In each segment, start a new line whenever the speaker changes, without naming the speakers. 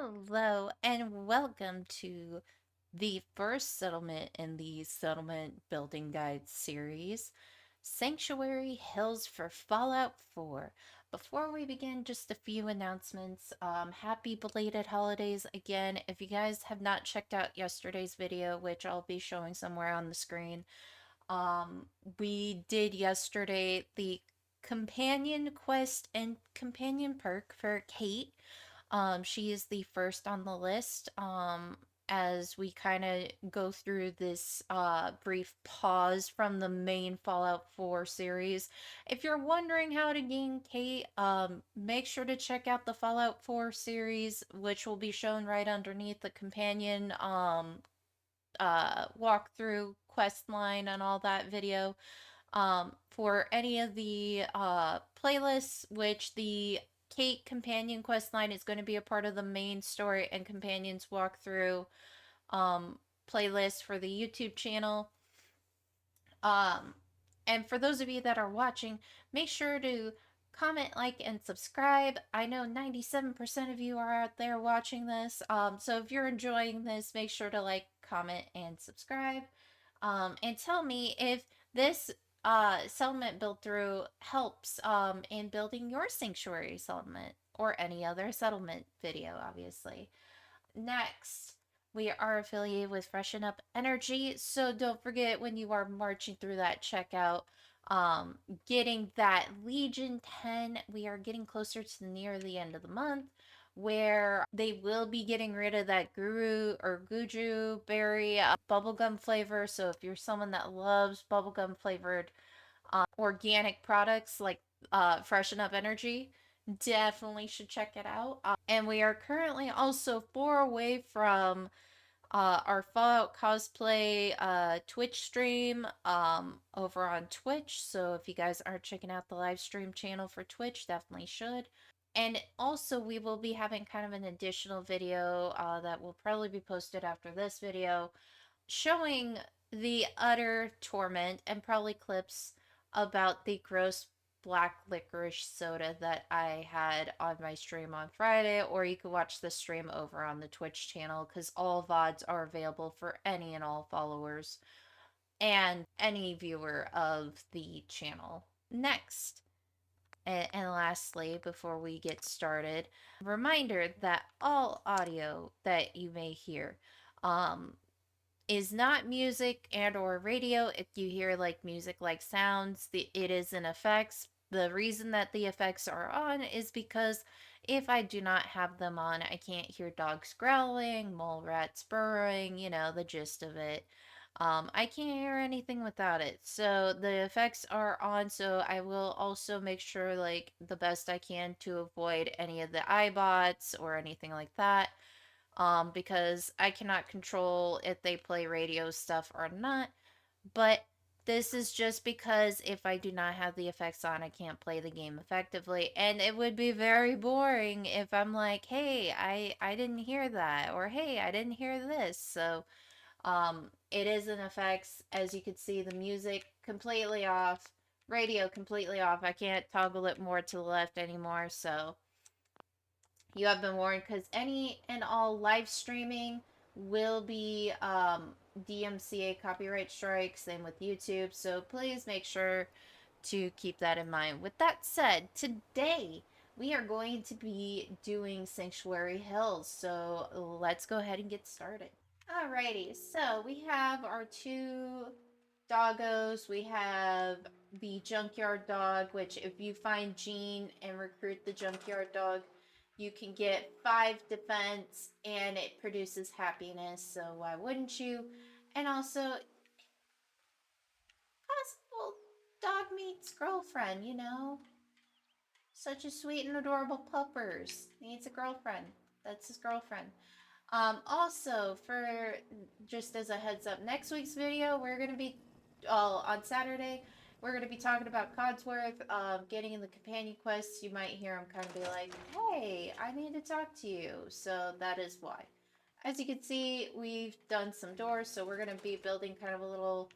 Hello and welcome to the first settlement in the Settlement Building Guide series, Sanctuary Hills for Fallout 4. Before we begin, just a few announcements. Happy belated holidays again. If you guys have not checked out yesterday's video, which I'll be showing somewhere on the screen, um, we did yesterday the companion quest and companion perk for Kate. She is the first on the list. As we kind of go through this brief pause from the main Fallout 4 series. If you're wondering how to gain Kate, make sure to check out the Fallout 4 series, which will be shown right underneath the companion walkthrough quest line and all that video. For any of the playlists, which the Kate companion quest line is going to be a part of the main story and companions walkthrough um, playlist for the YouTube channel. Um, and for those of you that are watching, make sure to comment, like, and subscribe. I know 97% of you are out there watching this. So if you're enjoying this, make sure to like, comment, and subscribe. And tell me if this settlement build through helps in building your sanctuary settlement or any other settlement video, obviously. Next, we are affiliated with Freshen Up Energy, so don't forget when you are marching through that checkout, getting that Legion 10. We are getting closer to near the end of the month where they will be getting rid of that Guru or Guju berry bubblegum flavor. So if you're someone that loves bubblegum flavored organic products like Freshen Up Energy, definitely should check it out. And we are currently also 4 away from our Fallout cosplay Twitch stream over on Twitch. So if you guys aren't checking out the live stream channel for Twitch, definitely should. And also, we will be having kind of an additional video that will probably be posted after this video showing the utter torment and probably clips about the gross black licorice soda that I had on my stream on Friday, or you could watch the stream over on the Twitch channel because all VODs are available for any and all followers and any viewer of the channel. Next, and lastly, before we get started, reminder that all audio that you may hear um, is not music and or radio. If you hear like music like sounds, it is in effects. The reason that the effects are on is because if I do not have them on, I can't hear dogs growling, mole rats burrowing, the gist of it. I can't hear anything without it. So the effects are on, so I will also make sure like the best I can to avoid any of the iBots or anything like that, because I cannot control if they play radio stuff or not. But this is just because if I do not have the effects on, I can't play the game effectively. And it would be very boring if I'm like, hey, I didn't hear that, or hey, I didn't hear this. So it is in effects. As you can see, the music completely off, radio completely off. I can't toggle it more to the left anymore. So you have been warned, because any and all live streaming will be DMCA copyright strikes, same with YouTube, so please make sure to keep that in mind. With that said, today we are going to be doing Sanctuary Hills, so let's go ahead and get started. Alrighty, so we have our two doggos. We have the junkyard dog, which if you find Jean and recruit the junkyard dog, you can get 5 defense and it produces happiness, so why wouldn't you? And also, possible dog meets girlfriend, Such a sweet and adorable puppers. Needs a girlfriend. That's his girlfriend. Also, for just as a heads up, next week's video, we're going to be, on Saturday, we're going to be talking about Codsworth, getting in the companion quests. You might hear him kind of be like, hey, I need to talk to you. So that is why. As you can see, we've done some doors, so we're going to be building kind of a little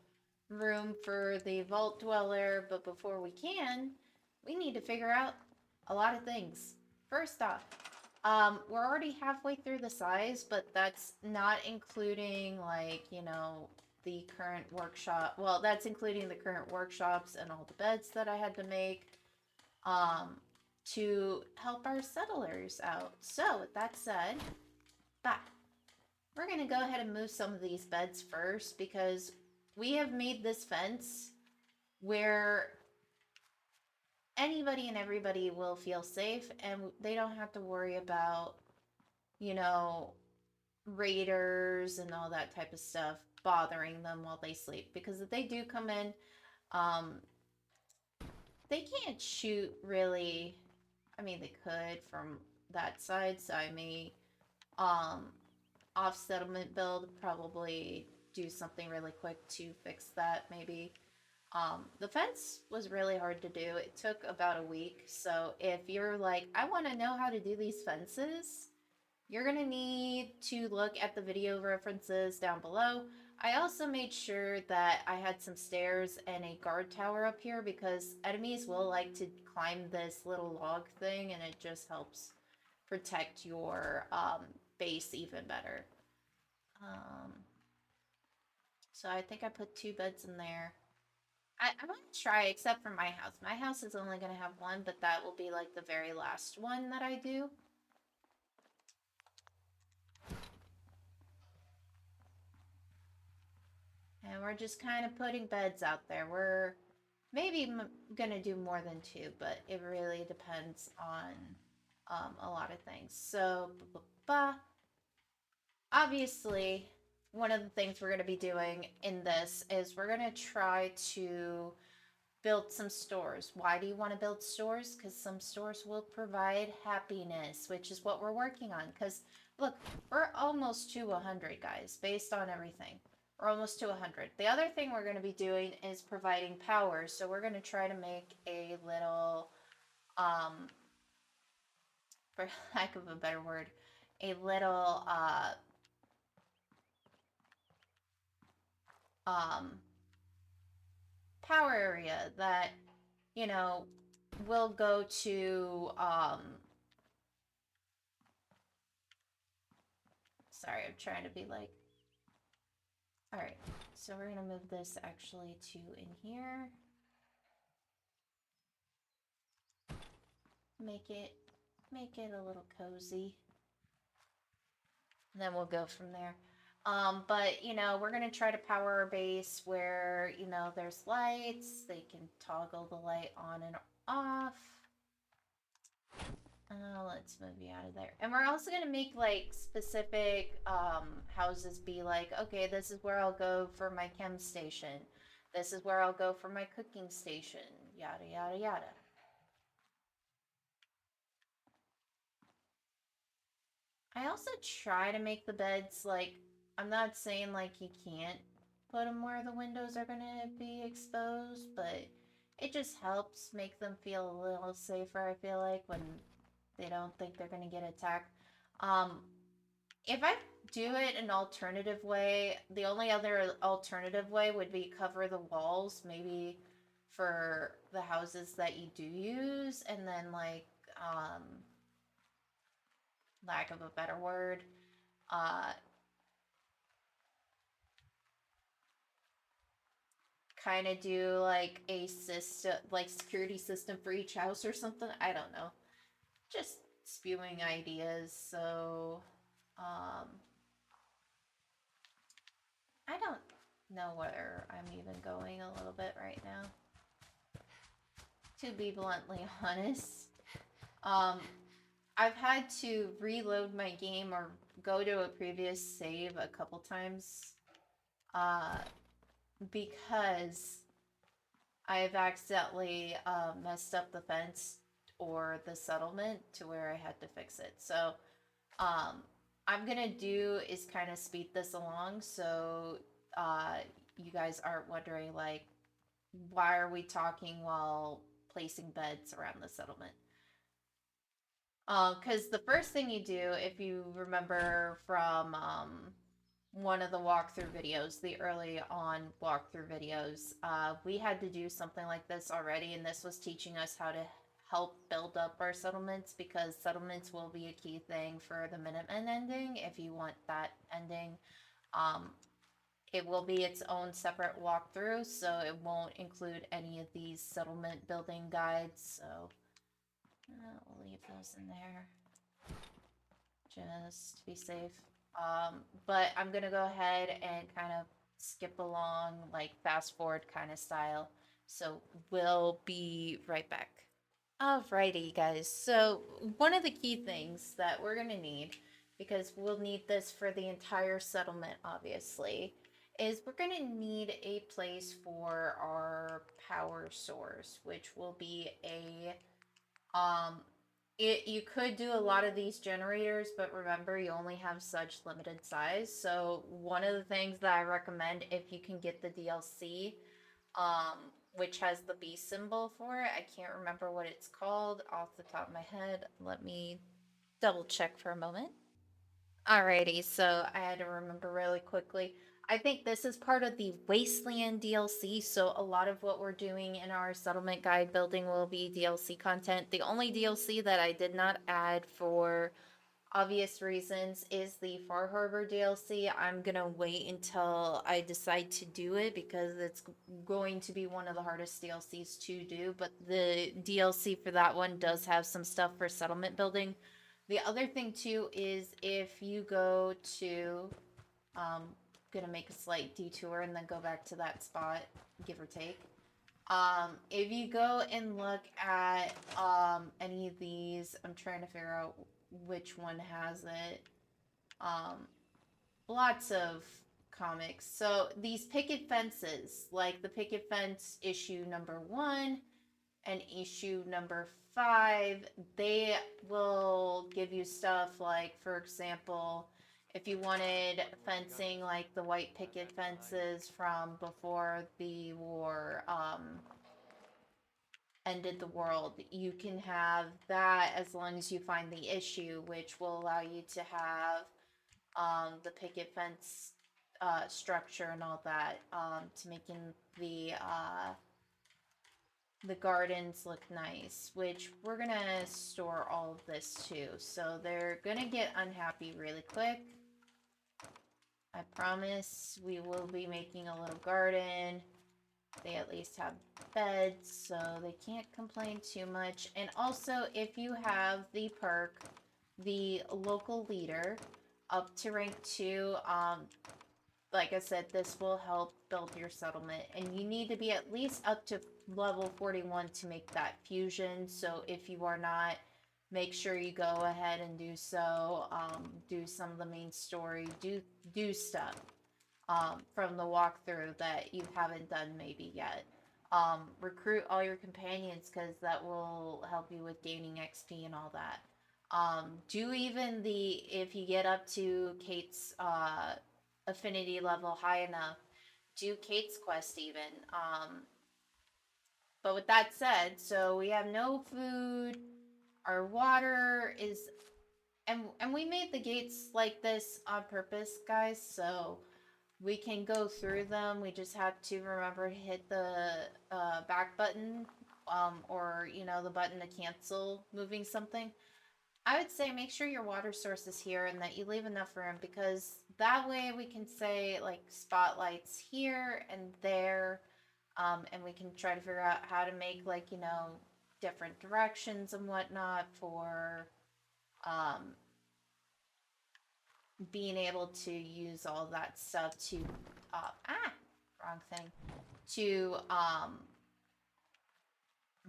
room for the vault dweller. But before we can, we need to figure out a lot of things. First off, We're already halfway through the size, but that's not including like, the current workshop. Well, that's including the current workshops and all the beds that I had to make um to help our settlers out. So, with that said, bye. We're going to go ahead and move some of these beds first because we have made this fence where anybody and everybody will feel safe and they don't have to worry about, you know, raiders and all that type of stuff bothering them while they sleep. Because if they do come in, um, they can't shoot really. I mean, they could from that side, so I may um, off settlement build probably do something really quick to fix that maybe. The fence was really hard to do. It took about a week. So if you're like, I want to know how to do these fences, you're going to need to look at the video references down below. I also made sure that I had some stairs and a guard tower up here because enemies will like to climb this little log thing and it just helps protect your base even better. Um, so I think I put 2 beds in there. I'm gonna try, except for my house. My house is only gonna have 1, but that will be like the very last one that I do. And we're just kind of putting beds out there. We're maybe gonna do more than 2, but it really depends on a lot of things. So, obviously, one of the things we're gonna be doing in this is we're gonna try to build some stores. Why do you want to build stores? Because some stores will provide happiness, which is what we're working on. Because look, we're almost to 100, guys, based on everything. We're almost to 100. The other thing we're going to be doing is providing power. So we're going to try to make a little, for lack of a better word, a little, um, power area that, you know, will go to, sorry, I'm trying to be like, all right, so we're gonna move this actually to in here. Make it, make it a little cozy. And then we'll go from there. But we're gonna try to power our base where, there's lights. They can toggle the light on and off. Let's move you out of there. And we're also gonna make like specific houses be like, okay, this is where I'll go for my chem station. This is where I'll go for my cooking station. Yada yada yada. I also try to make the beds like, I'm not saying like you can't put them where the windows are gonna be exposed, but it just helps make them feel a little safer, I feel like, when they don't think they're gonna get attacked. Um, if I do it an alternative way, the only other alternative way would be cover the walls, maybe for the houses that you do use, and then like, lack of a better word, uh, kind of do like a system, like security system for each house or something. I don't know. Just spewing ideas. So, um, I don't know where I'm even going a little bit right now. To be bluntly honest, um, I've had to reload my game or go to a previous save a couple times, uh, because I've accidentally messed up the fence or the settlement to where I had to fix it. So, um, I'm gonna do is kind of speed this along so you guys aren't wondering like, why are we talking while placing beds around the settlement? Because the first thing you do, if you remember from one of the walkthrough videos, the early on walkthrough videos, we had to do something like this already, and this was teaching us help build up our settlements, because settlements will be a key thing for the Minutemen ending if you want that ending. Um, it will be its own separate walkthrough, so it won't include any of these settlement building guides. So we'll leave those in there just to be safe. But I'm gonna go ahead and kind of skip along, like fast forward kind of style. So we'll be right back. Alrighty, guys. So one of the key things that we're gonna need, because we'll need this for the entire settlement, obviously, is we're gonna need a place for our power source, which will be a you could do a lot of these generators, but remember you only have such limited size. So one of the things that I recommend, if you can get the DLC, um, which has the B symbol for it, I can't remember what it's called off the top of my head. Let me double check for a moment. Alrighty, so I had to remember really quickly. I think this is part of the Wasteland DLC, so a lot of what we're doing in our settlement guide building will be DLC content. The only DLC that I did not add for obvious reasons is the Far Harbor DLC. I'm gonna wait until I decide to do it because it's going to be one of the hardest DLCs to do, but the DLC for that one does have some stuff for settlement building. The other thing too is if you go to gonna make a slight detour and then go back to that spot, give or take. If you go and look at any of these, I'm trying to figure out which one has it. Um, Lots of comics. So these picket fences, like the picket fence issue number 1 and issue number 5, they will give you stuff like, for example, if you wanted fencing like the white picket fences from before the war ended the world, you can have that as long as you find the issue, which will allow you to have the picket fence structure and all that, to making the gardens look nice, which we're gonna store all of this too. So they're gonna get unhappy really quick. I promise we will be making a little garden. They at least have beds, so they can't complain too much. And also, if you have the perk, the local leader, up to rank 2, like I said, this will help build your settlement. And you need to be at least up to level 41 to make that fusion. So if you are not, make sure you go ahead and do so. Do some of the main story. Do stuff from the walkthrough that you haven't done maybe yet. Recruit all your companions because that will help you with gaining XP and all that. Do even if you get up to Kate's affinity level high enough, do Kate's quest even. But with that said, so we have no food, our water is, and we made the gates like this on purpose, guys, so we can go through them. We just have to remember to hit the back button, or the button to cancel moving something. I would say make sure your water source is here and that you leave enough room, because that way we can say like spotlights here and there, and we can try to figure out how to make like different directions and whatnot for um, being able to use all that stuff to wrong thing, to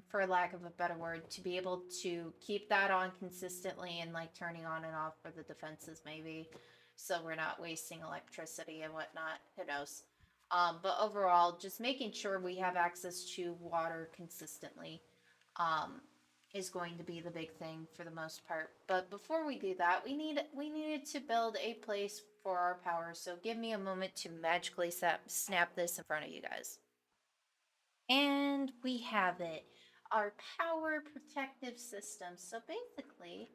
for lack of a better word, to be able to keep that on consistently and like turning on and off for the defenses maybe, so we're not wasting electricity and whatnot. Who knows? But overall, just making sure we have access to water consistently is going to be the big thing for the most part. But before we do that, we needed to build a place for our power. So give me a moment to magically snap this in front of you guys. And we have it. Our power protective system. So basically,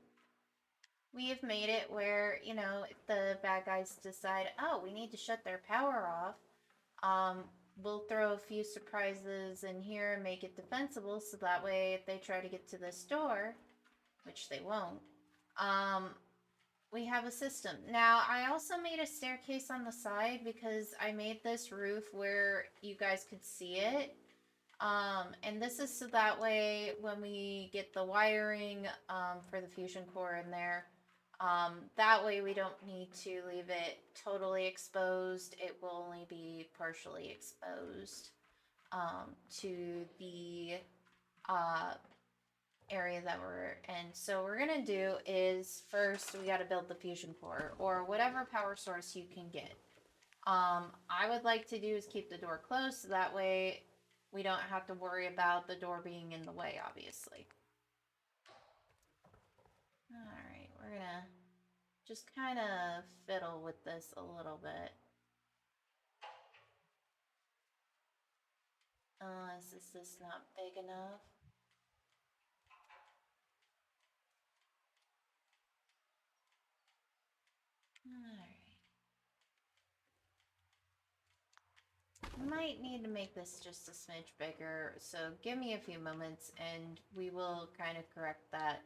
we have made it where, if the bad guys decide, oh, we need to shut their power off, we'll throw a few surprises in here and make it defensible, so that way if they try to get to this door, which they won't, we have a system. Now, I also made a staircase on the side because I made this roof where you guys could see it. And this is so that way when we get the wiring for the fusion core in there, that way we don't need to leave it totally exposed. It will only be partially exposed to the uh, area that we're in. So what we're gonna do is first we got to build the fusion core or whatever power source you can get. I would like to do is keep the door closed so that way we don't have to worry about the door being in the way, obviously. Alright, we're gonna just kind of fiddle with this a little bit. Is this not big enough? Alright. Might need to make this just a smidge bigger, so give me a few moments and we will kind of correct that.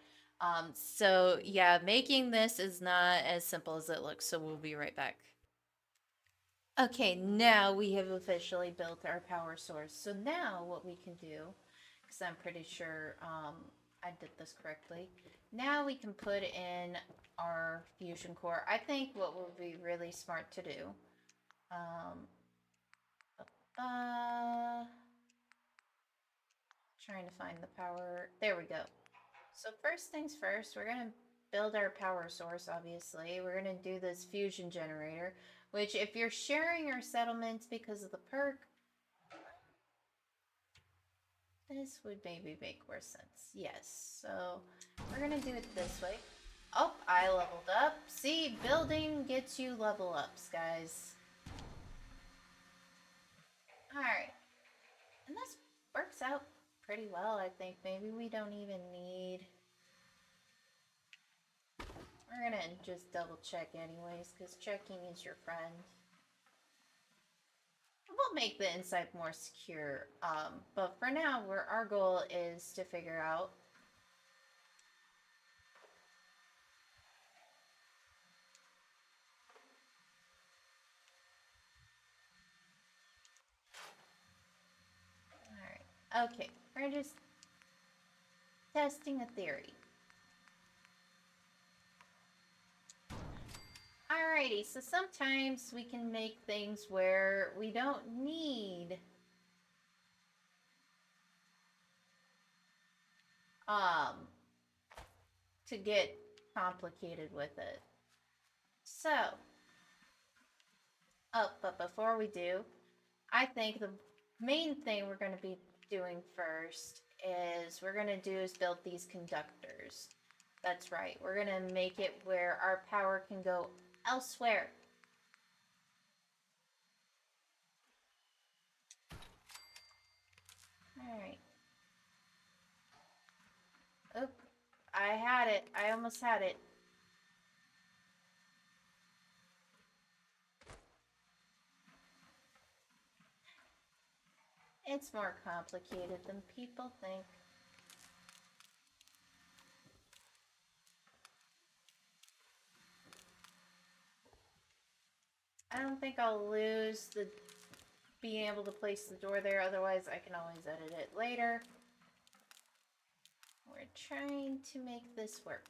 So yeah, making this is not as simple as it looks, so we'll be right back. Okay, now we have officially built our power source. So now what we can do, because I'm pretty sure I did this correctly, now we can put in our fusion core. I think what would be really smart to do, trying to find the power, there we go. So first things first, we're going to build our power source, obviously. We're going to do this fusion generator, which if you're sharing your settlements because of the perk, this would maybe make more sense. Yes, so we're going to do it this way. Oh, I leveled up. See, building gets you level ups, guys. Alright, and this works out pretty well, I think. Maybe we don't even need... We're gonna just double check anyways, because checking is your friend. We'll make the inside more secure, but for now, our goal is to figure out Alright, okay, we're just testing a theory. Alrighty, so sometimes we can make things where we don't need to get complicated with it. So, but before we do, I think the main thing we're going to be doing first is build these conductors. That's right, we're going to make it where our power can go elsewhere. Alright. Oop. I had it. I almost had it. It's more complicated than people think. I don't think I'll lose the being able to place the door there, otherwise I can always edit it later. We're trying to make this work.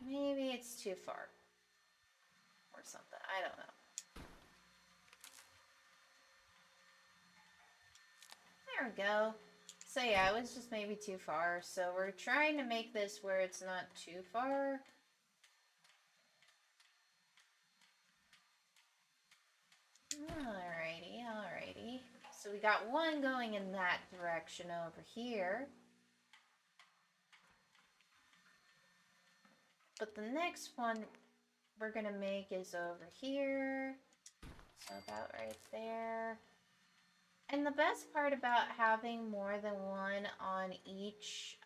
Maybe it's too far. Or something. I don't know. There we go. So yeah, it was just maybe too far. So we're trying to make this where it's not too far. Alrighty, alrighty. So we got one going in that direction over here. But the next one we're gonna make is over here. So about right there. And the best part about having more than one on each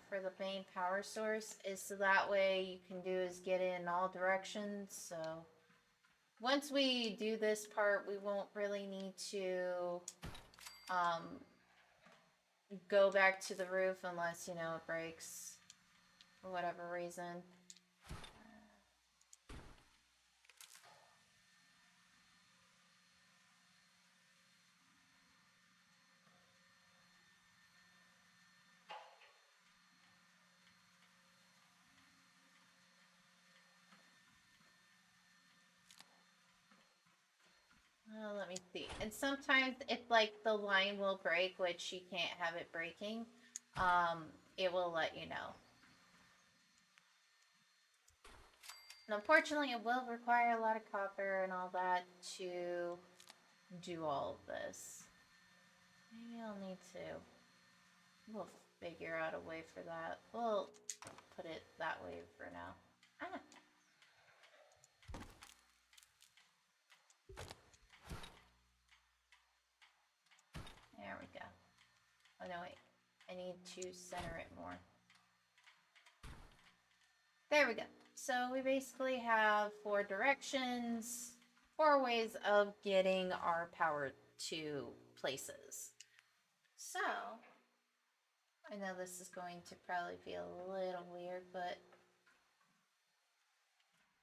for the main power source is so that way you can do is get in all directions. So once we do this part, we won't really need to um, go back to the roof unless, you know, it breaks for whatever reason. Let me see. And sometimes if like the line will break, which you can't have it breaking, it will let you know. And unfortunately, it will require a lot of copper and all that to do all of this. Maybe I'll need to. We'll figure out a way for that. We'll put it that way for now. Ah. There we go. Oh no, wait. I need to center it more. There we go. So we basically have 4 directions, 4 ways of getting our power to places. So, I know this is going to probably feel a little weird, but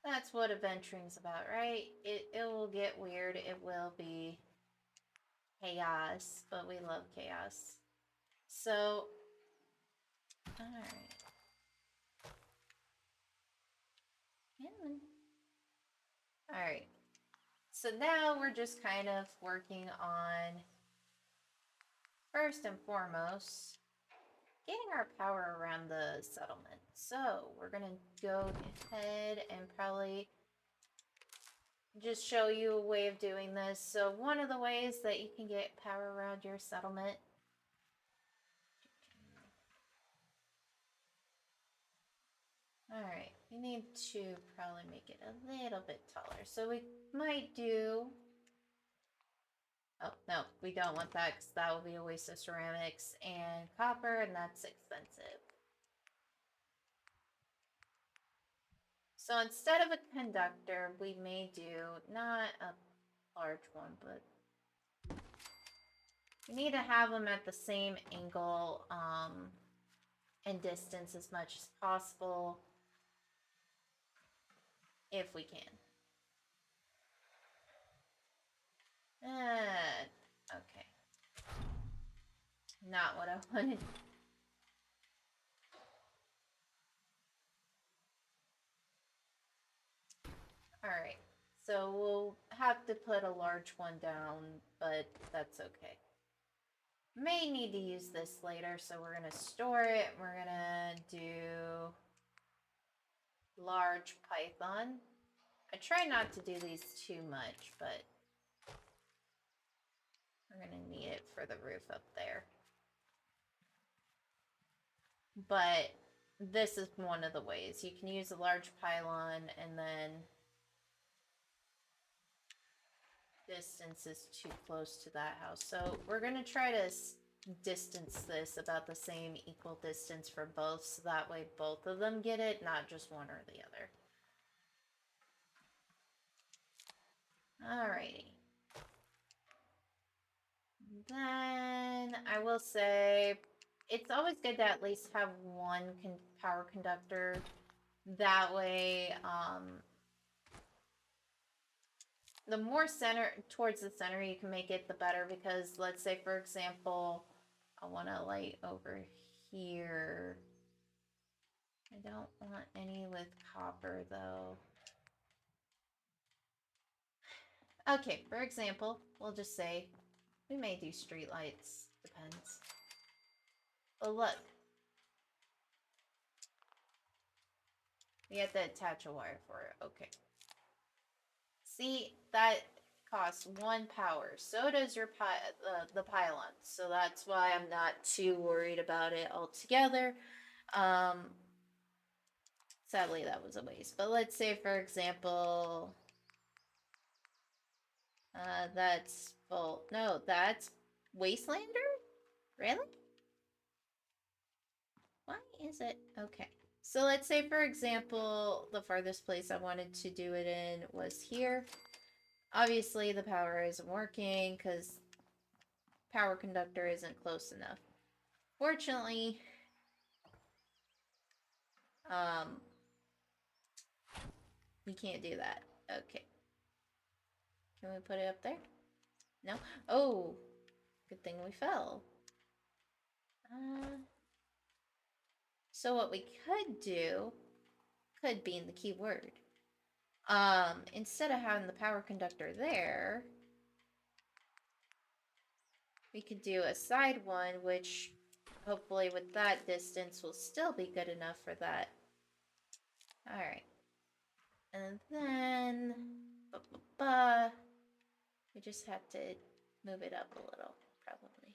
that's what adventuring's about, right? It will get weird. It will be chaos, but we love chaos. So, alright. Alright. So now we're just kind of working on, first and foremost, getting our power around the settlement. So we're gonna go ahead and probably just show you a way of doing this. So one of the ways that you can get power around your settlement, alright, we need to probably make it a little bit taller. So we might do, oh no, we don't want that because that will be a waste of ceramics and copper, and that's expensive. So instead of a conductor, we may do not a large one, but we need to have them at the same angle and distance as much as possible if we can. Okay. Not what I wanted. Alright. So we'll have to put a large one down, but that's okay. May need to use this later, so we're going to store it. We're going to do large python. I try not to do these too much, but we're going to need it for the roof up there. But this is one of the ways. You can use a large pylon and then distance is too close to that house. So we're going to try to distance this about the same equal distance for both, so that way both of them get it, not just one or the other. Alrighty. Then I will say it's always good to at least have one power conductor. That way, the more center towards the center you can make it, the better. Because let's say, for example, I want a light over here. I don't want any with copper though. Okay, for example, we'll just say we may do street lights. Depends. But look, we have to attach a wire for it. Okay. See, that costs 1 power. So does your the pylon. So that's why I'm not too worried about it altogether. Sadly, that was a waste. But let's say, for example, that's full. No, that's Wastelander? Really? Why is it? Okay. So let's say, for example, the farthest place I wanted to do it in was here. Obviously, the power isn't working because power conductor isn't close enough. Fortunately, we can't do that. Okay. Can we put it up there? No? Oh, good thing we fell. So what we could do, could be in the keyword. Instead of having the power conductor there, we could do a side one, which hopefully with that distance will still be good enough for that. Alright. And then, we just have to move it up a little, probably.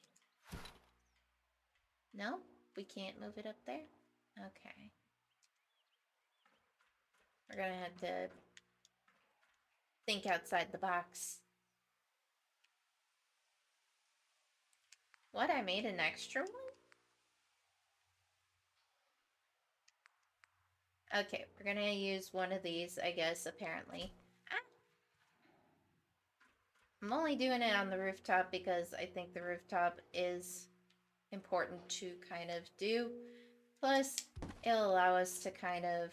No? We can't move it up there? Okay. We're gonna have to think outside the box. What, I made an extra one? Okay, we're gonna use one of these, I guess, apparently. I'm only doing it on the rooftop because I think the rooftop is important to kind of do. Plus, it'll allow us to kind of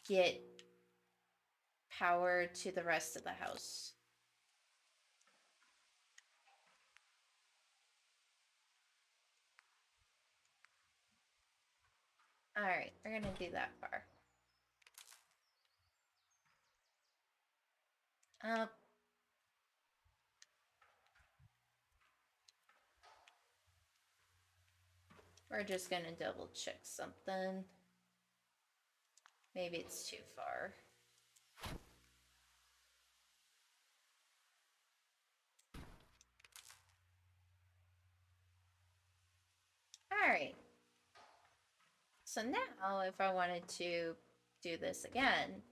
get power to the rest of the house. Alright, we're gonna do that far. We're just gonna double check something. Maybe it's too far. Alright. So now, if I wanted to do this again...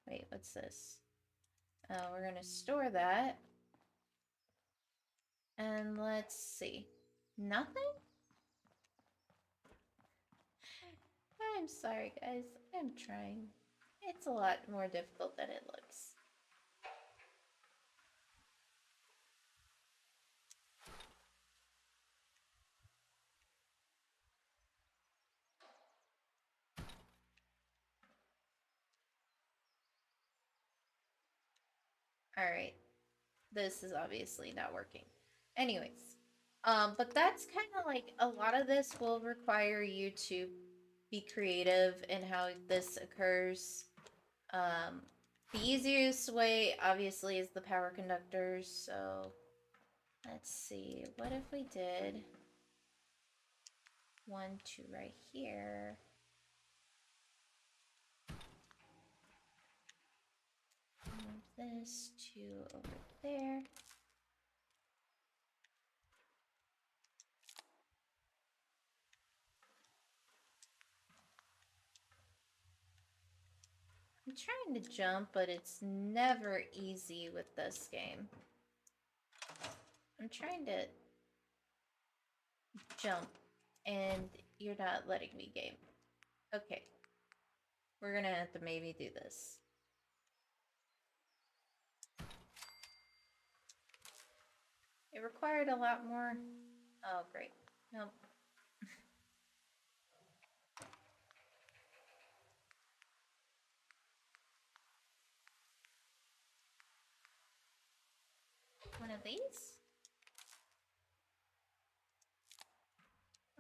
Wait, what's this? We're gonna store that. And let's see. Nothing? I'm sorry, guys. I'm trying. It's a lot more difficult than it looks. Alright. This is obviously not working. Anyways. But that's kind of like, a lot of this will require you to be creative in how this occurs. The easiest way, obviously, is the power conductors. So, let's see. What if we did 1, 2 right here? Move this 2 over there. I'm trying to jump, but it's never easy with this game. I'm trying to jump, and you're not letting me game. Okay. We're gonna have to maybe do this. It required a lot more. Oh, great. Nope. One of these?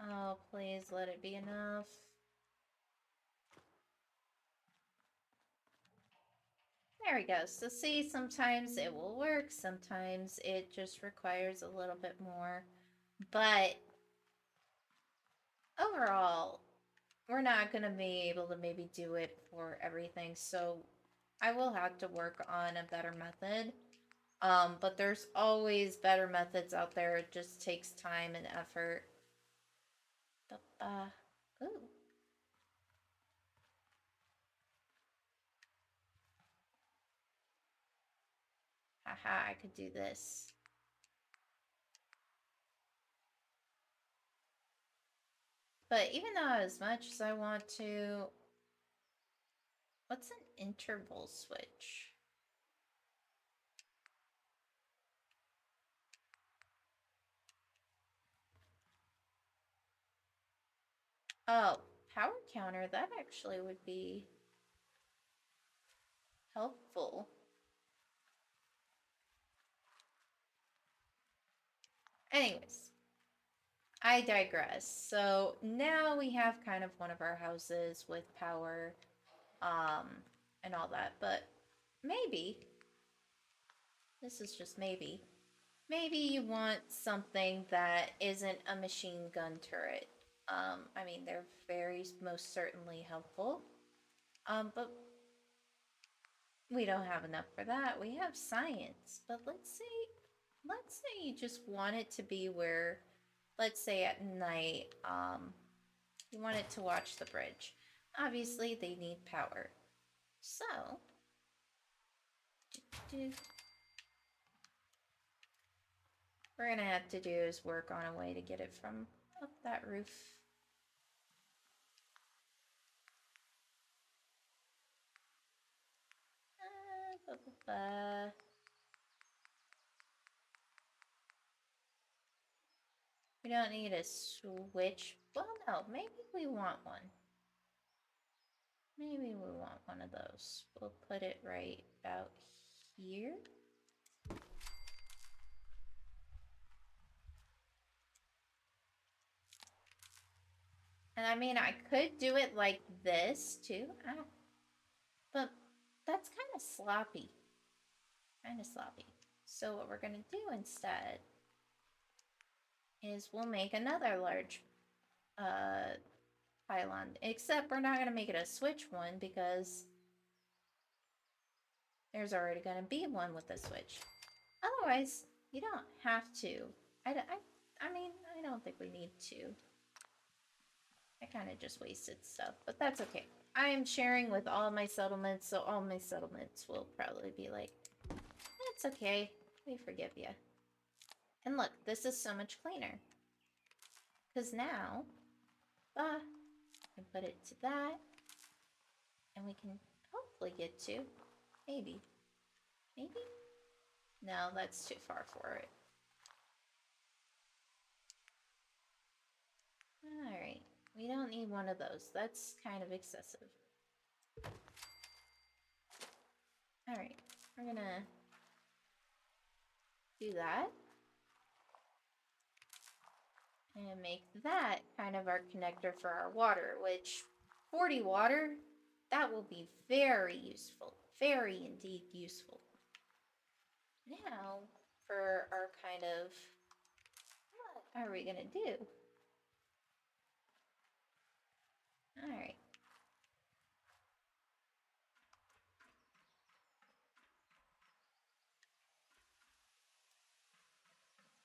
Oh, please let it be enough. There we go. So see, sometimes it will work, sometimes it just requires a little bit more. But overall, we're not going to be able to maybe do it for everything. So I will have to work on a better method. But there's always better methods out there. It just takes time and effort. Ooh. Haha, I could do this. But even though as much as I want to... What's an interval switch? Oh, power counter, that actually would be helpful. Anyways, I digress. So now we have kind of one of our houses with power, and all that, but maybe, this is just maybe you want something that isn't a machine gun turret. I mean, they're very most certainly helpful, but we don't have enough for that. We have science, but let's say you just want it to be where, let's say at night, you want it to watch the bridge. Obviously, they need power. So, we're gonna have to do is work on a way to get it from up that roof. We don't need a switch. Well, no, maybe we want one. Maybe we want one of those. We'll put it right about here. And I mean, I could do it like this too, but that's kind of sloppy. So what we're gonna do instead is we'll make another large pylon, except we're not gonna make it a switch one because there's already gonna be one with a switch. Otherwise, you don't have to. I mean, I don't think we need to. I kind of just wasted stuff, but that's okay. I am sharing with all my settlements, so all my settlements will probably be like, it's okay, we forgive you. And look, this is so much cleaner. Because now, we can put it to that, and we can hopefully get to, maybe? No, that's too far for it. Alright, we don't need one of those. That's kind of excessive. Alright, we're gonna do that. And make that kind of our connector for our water, which 40 water, that will be very useful. Very indeed useful. Now, for our kind of, what are we gonna do? Alright.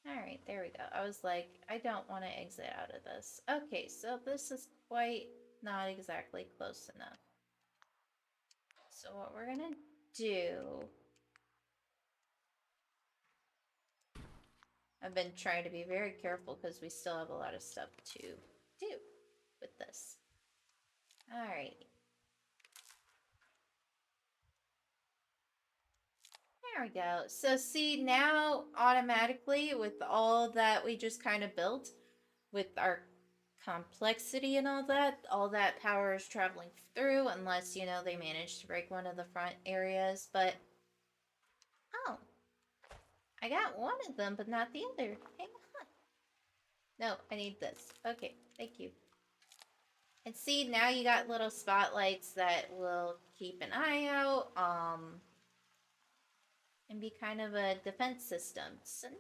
Alright, there we go. I was like, I don't want to exit out of this. Okay, so this is quite not exactly close enough. So what we're gonna do... I've been trying to be very careful because we still have a lot of stuff to do with this. Alright. There we go. So see, now automatically with all that we just kind of built, with our complexity and all that power is traveling through, unless, you know, they manage to break one of the front areas. But, oh, I got one of them, but not the other. Hang on. No, I need this. Okay, thank you. And see, now you got little spotlights that will keep an eye out, and be kind of a defense system. So now,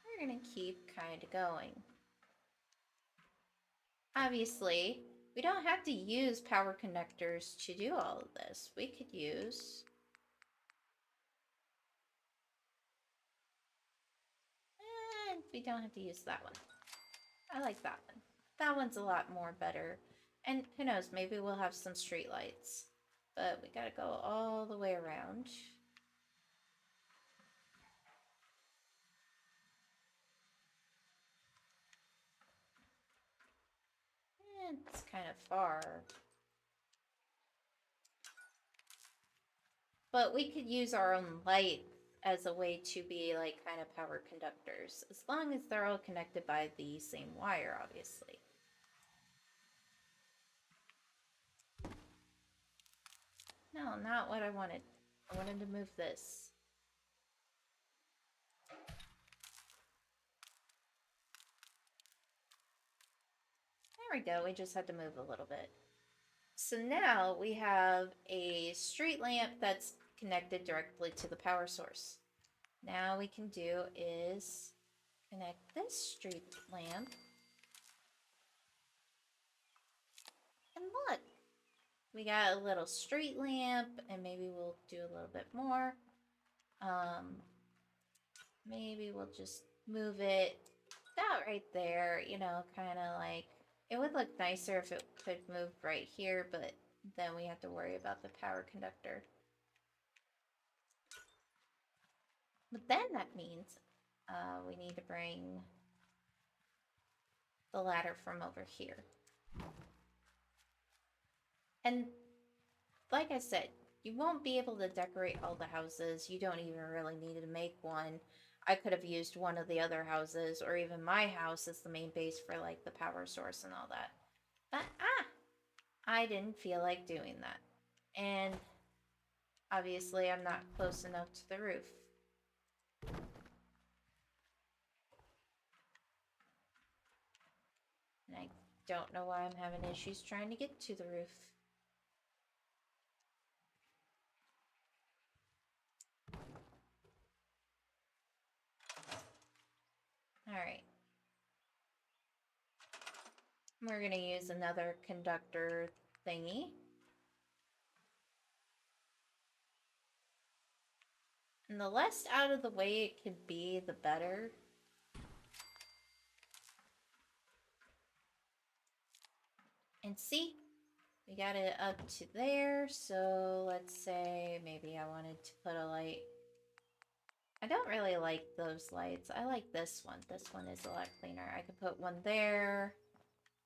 we're gonna keep kind of going. Obviously, we don't have to use power connectors to do all of this. We could use... we don't have to use that one. I like that one. That one's a lot more better. And who knows, maybe we'll have some street lights. But we gotta go all the way around. It's kind of far. But we could use our own light as a way to be like kind of power conductors, as long as they're all connected by the same wire, obviously. No, not what I wanted. I wanted to move this. There we go, we just had to move a little bit. So now we have a street lamp that's connected directly to the power source. Now we can do is connect this street lamp. And look, we got a little street lamp, and maybe we'll do a little bit more. Maybe we'll just move it about right there, you know, kind of like, it would look nicer if it could move right here, but then we have to worry about the power conductor. But then that means we need to bring the ladder from over here. And like I said, you won't be able to decorate all the houses. You don't even really need to make one. I could have used one of the other houses, or even my house as the main base for like the power source and all that. But I didn't feel like doing that. And obviously I'm not close enough to the roof. And I don't know why I'm having issues trying to get to the roof. Alright. We're gonna use another conductor thingy. And the less out of the way it could be, the better. And see, we got it up to there, so let's say maybe I wanted to put a light. I don't really like those lights. I like this one. This one is a lot cleaner. I could put one there.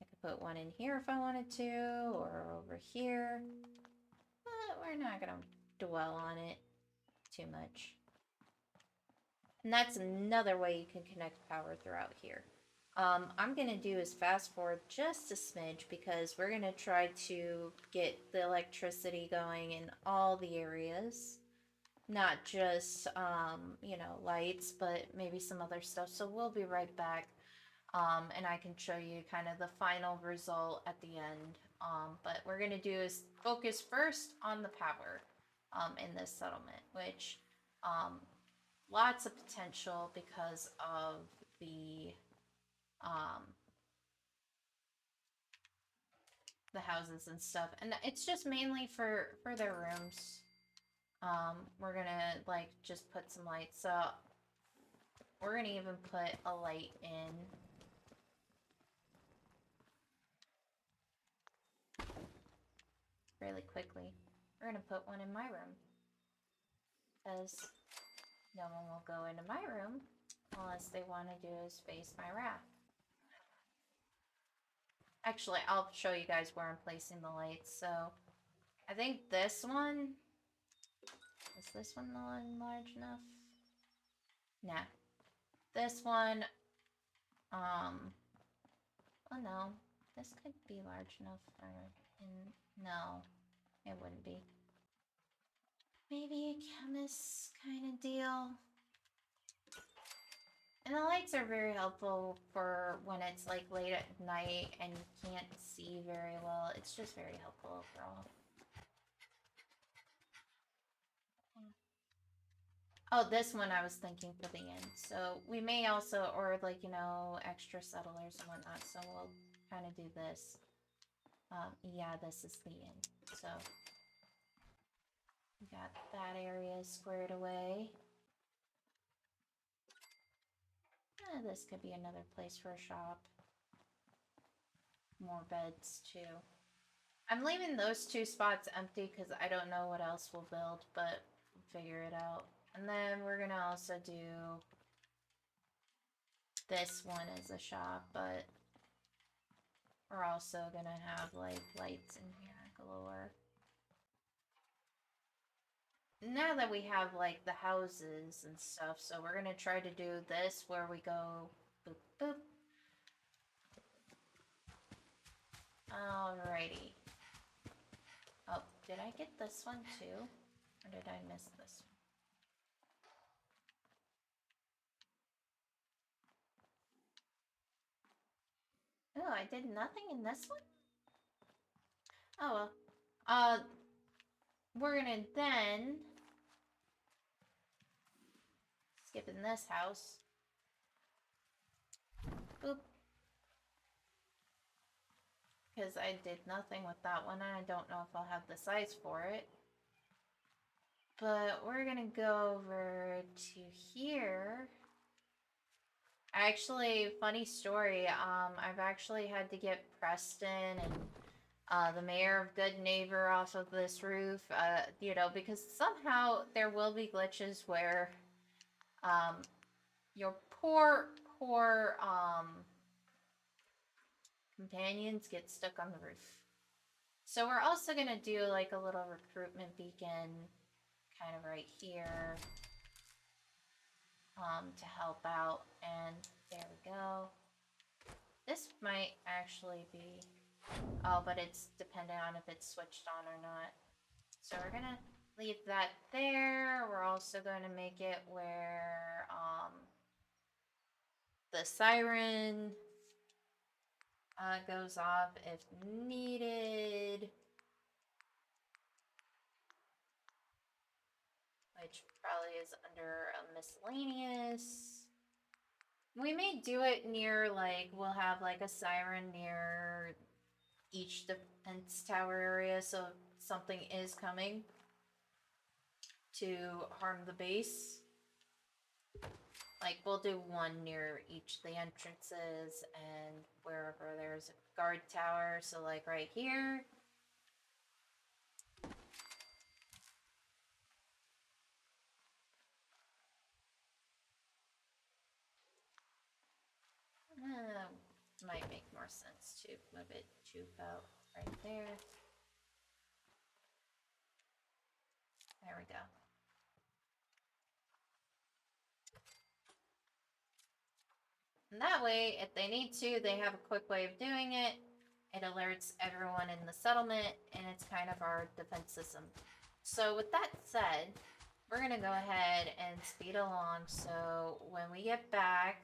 I could put one in here if I wanted to, or over here. But we're not gonna dwell on it too much. And that's another way you can connect power throughout here. I'm gonna do is fast forward just a smidge because we're gonna try to get the electricity going in all the areas. Not just, you know, lights, but maybe some other stuff. So we'll be right back. And I can show you kind of the final result at the end. But we're gonna do is focus first on the power in this settlement, which lots of potential because of the houses and stuff, and it's just mainly for their rooms. We're gonna like just put some lights up. We're gonna even put a light in. Really quickly. We're gonna put one in my room. Because no one will go into my room unless they want to do is face my wrath. Actually, I'll show you guys where I'm placing the lights. So, I think this one... Is this one large enough? Nah. This one... Oh no. This could be large enough for... No. It wouldn't be. Maybe a chemist kind of deal. And the lights are very helpful for when it's like late at night and you can't see very well. It's just very helpful overall. Oh, this one I was thinking for the end. So we may also, or like, you know, extra settlers and whatnot. So we'll kind of do this. Yeah, this is the end. So we got that area squared away. This could be another place for a shop. More beds, too. I'm leaving those 2 spots empty because I don't know what else we'll build, but we'll figure it out. And then we're gonna also do this one as a shop, but we're also gonna have, like, lights in here galore. Now that we have, like, the houses and stuff, so we're gonna try to do this where we go boop boop. Alrighty. Oh, did I get this one too? Or did I miss this one? Oh, I did nothing in this one? Oh well. We're gonna then skip in this house. Boop. Because I did nothing with that one, and I don't know if I'll have the size for it. But we're gonna go over to here. Actually, funny story, I've actually had to get Preston and the mayor of Good Neighbor off of this roof, you know, because somehow there will be glitches where, your poor companions get stuck on the roof. So we're also gonna do like a little recruitment beacon kind of right here, to help out, and there we go. This might actually be, oh, but it's dependent on if it's switched on or not. So we're gonna leave that there. We're also going to make it where, the siren goes off if needed, which probably is under a miscellaneous. We may do it near, like, we'll have like a siren near each defense tower area, so something is coming to harm the base. Like, we'll do one near each of the entrances and wherever there's a guard tower. So, like, right here. Might make more sense to move it to about right there. There we go. And that way, if they need to, they have a quick way of doing it. It alerts everyone in the settlement, and it's kind of our defense system. So with that said, we're going to go ahead and speed along. So when we get back,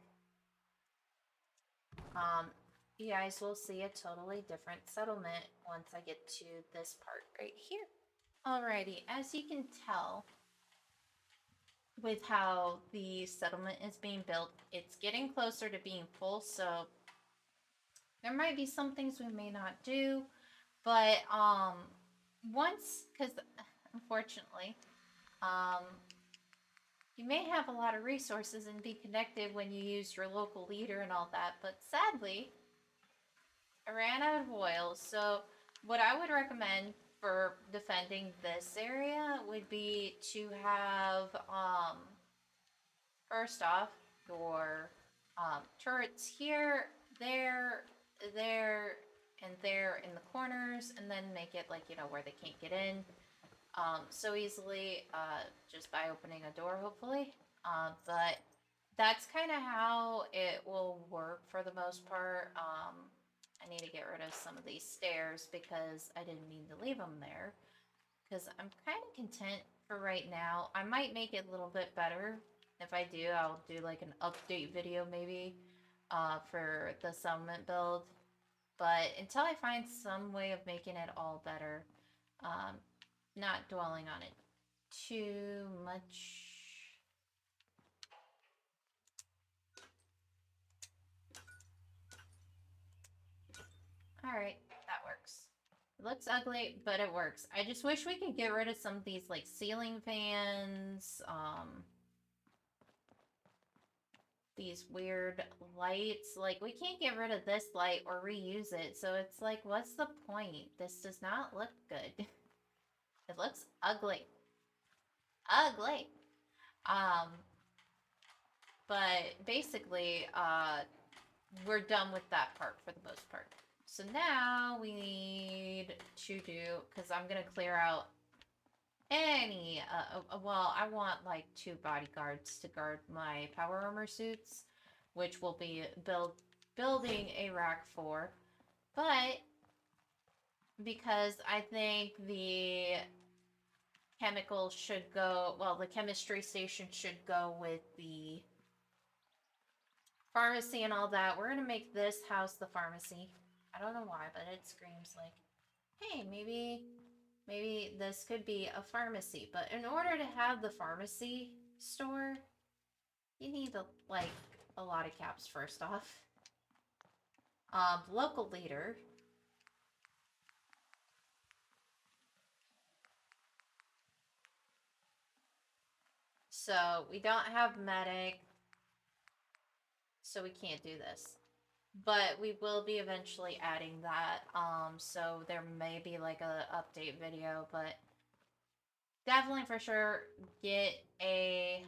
you guys will see a totally different settlement once I get to this part right here. Alrighty, as you can tell with how the settlement is being built, it's getting closer to being full, so there might be some things we may not do, but once, because unfortunately, you may have a lot of resources and be connected when you use your local leader and all that, but sadly, I ran out of oil. So what I would recommend for defending this area would be to have, first off, your turrets here, there, and there in the corners, and then make it like, you know, where they can't get in so easily, just by opening a door, hopefully. But that's kind of how it will work for the most part. I need to get rid of some of these stairs because I didn't mean to leave them there. Because I'm kind of content for right now. I might make it a little bit better. If I do, I'll do like an update video maybe for the settlement build. But until I find some way of making it all better, not dwelling on it too much. Alright, that works. It looks ugly, but it works. I just wish we could get rid of some of these, like, ceiling fans, these weird lights. Like, we can't get rid of this light or reuse it, so it's like, what's the point? This does not look good. It looks ugly. Ugly. Um, but basically, we're done with that part for the most part. So now we need to do, because I'm going to clear out any, well, I want like 2 bodyguards to guard my power armor suits, which will be building a rack for. But because I think the chemical should go, well, the chemistry station should go with the pharmacy and all that, we're gonna make this house the pharmacy. I don't know why, but it screams like, hey, maybe this could be a pharmacy. But in order to have the pharmacy store, you need like a lot of caps first off. Local leader. So we don't have medic, so we can't do this. But we will be eventually adding that. So there may be like a update video, but definitely for sure get a.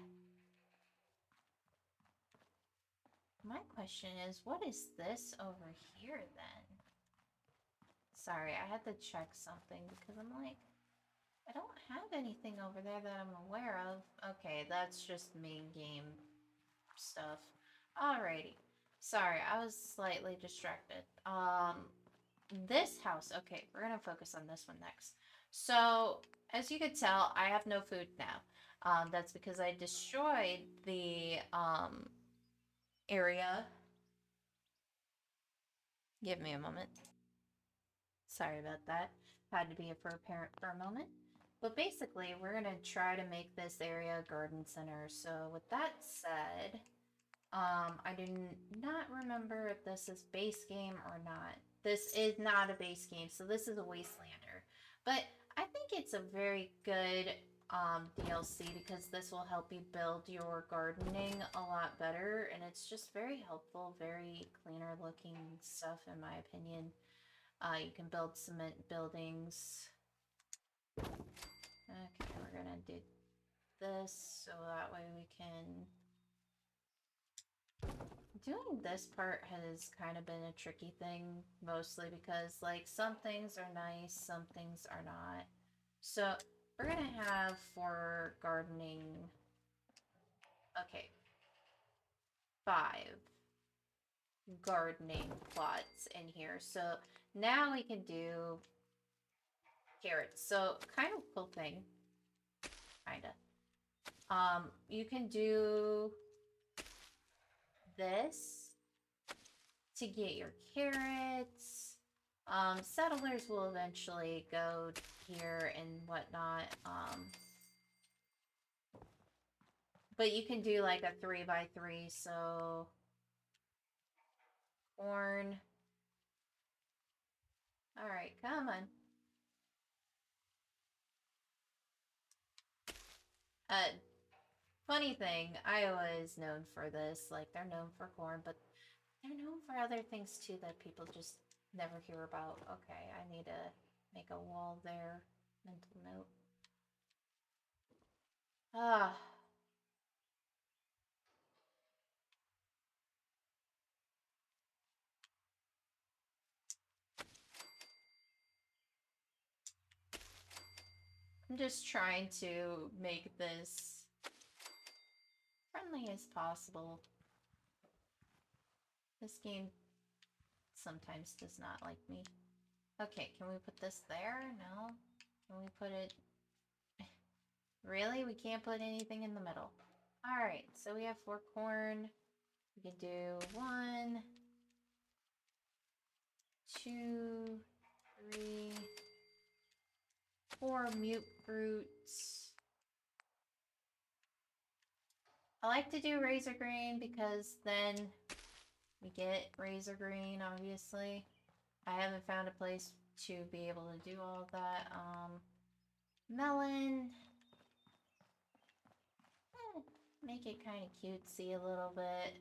My question is, what is this over here then? Sorry, I had to check something because I'm like, I don't have anything over there that I'm aware of. Okay, that's just main game stuff. Alrighty. Sorry, I was slightly distracted. This house. Okay, we're gonna focus on this one next. So, as you could tell, I have no food now. That's because I destroyed the area. Give me a moment. Sorry about that. Had to be a fur parent for a moment. But basically, we're going to try to make this area a garden center. So with that said, I do not remember if this is base game or not. This is not a base game, so this is a Wastelander. But I think it's a very good DLC because this will help you build your gardening a lot better. And it's just very helpful, very cleaner looking stuff in my opinion. You can build cement buildings. Okay, we're gonna do this so that way we can... Doing this part has kind of been a tricky thing, mostly because, like, some things are nice, some things are not. So, we're gonna have for gardening... Okay. 5 gardening plots in here. So, now we can do carrots. So, kind of cool thing. Kinda. You can do this to get your carrots. Settlers will eventually go here and whatnot. But you can do like a 3x3, so corn. Alright, come on. Funny thing, Iowa is known for this. Like, they're known for corn, but they're known for other things too that people just never hear about. Okay, I need to make a wall there. Mental note. Ah. I'm just trying to make this friendly as possible. This game sometimes does not like me. Okay, can we put this there? No. Can we put it... Really? We can't put anything in the middle. Alright, so we have 4 corn. We can do 1, 2, 3, 4 mute fruits. I like to do razor green because then we get razor green, obviously. I haven't found a place to be able to do all of that. Melon. make it kind of cutesy a little bit.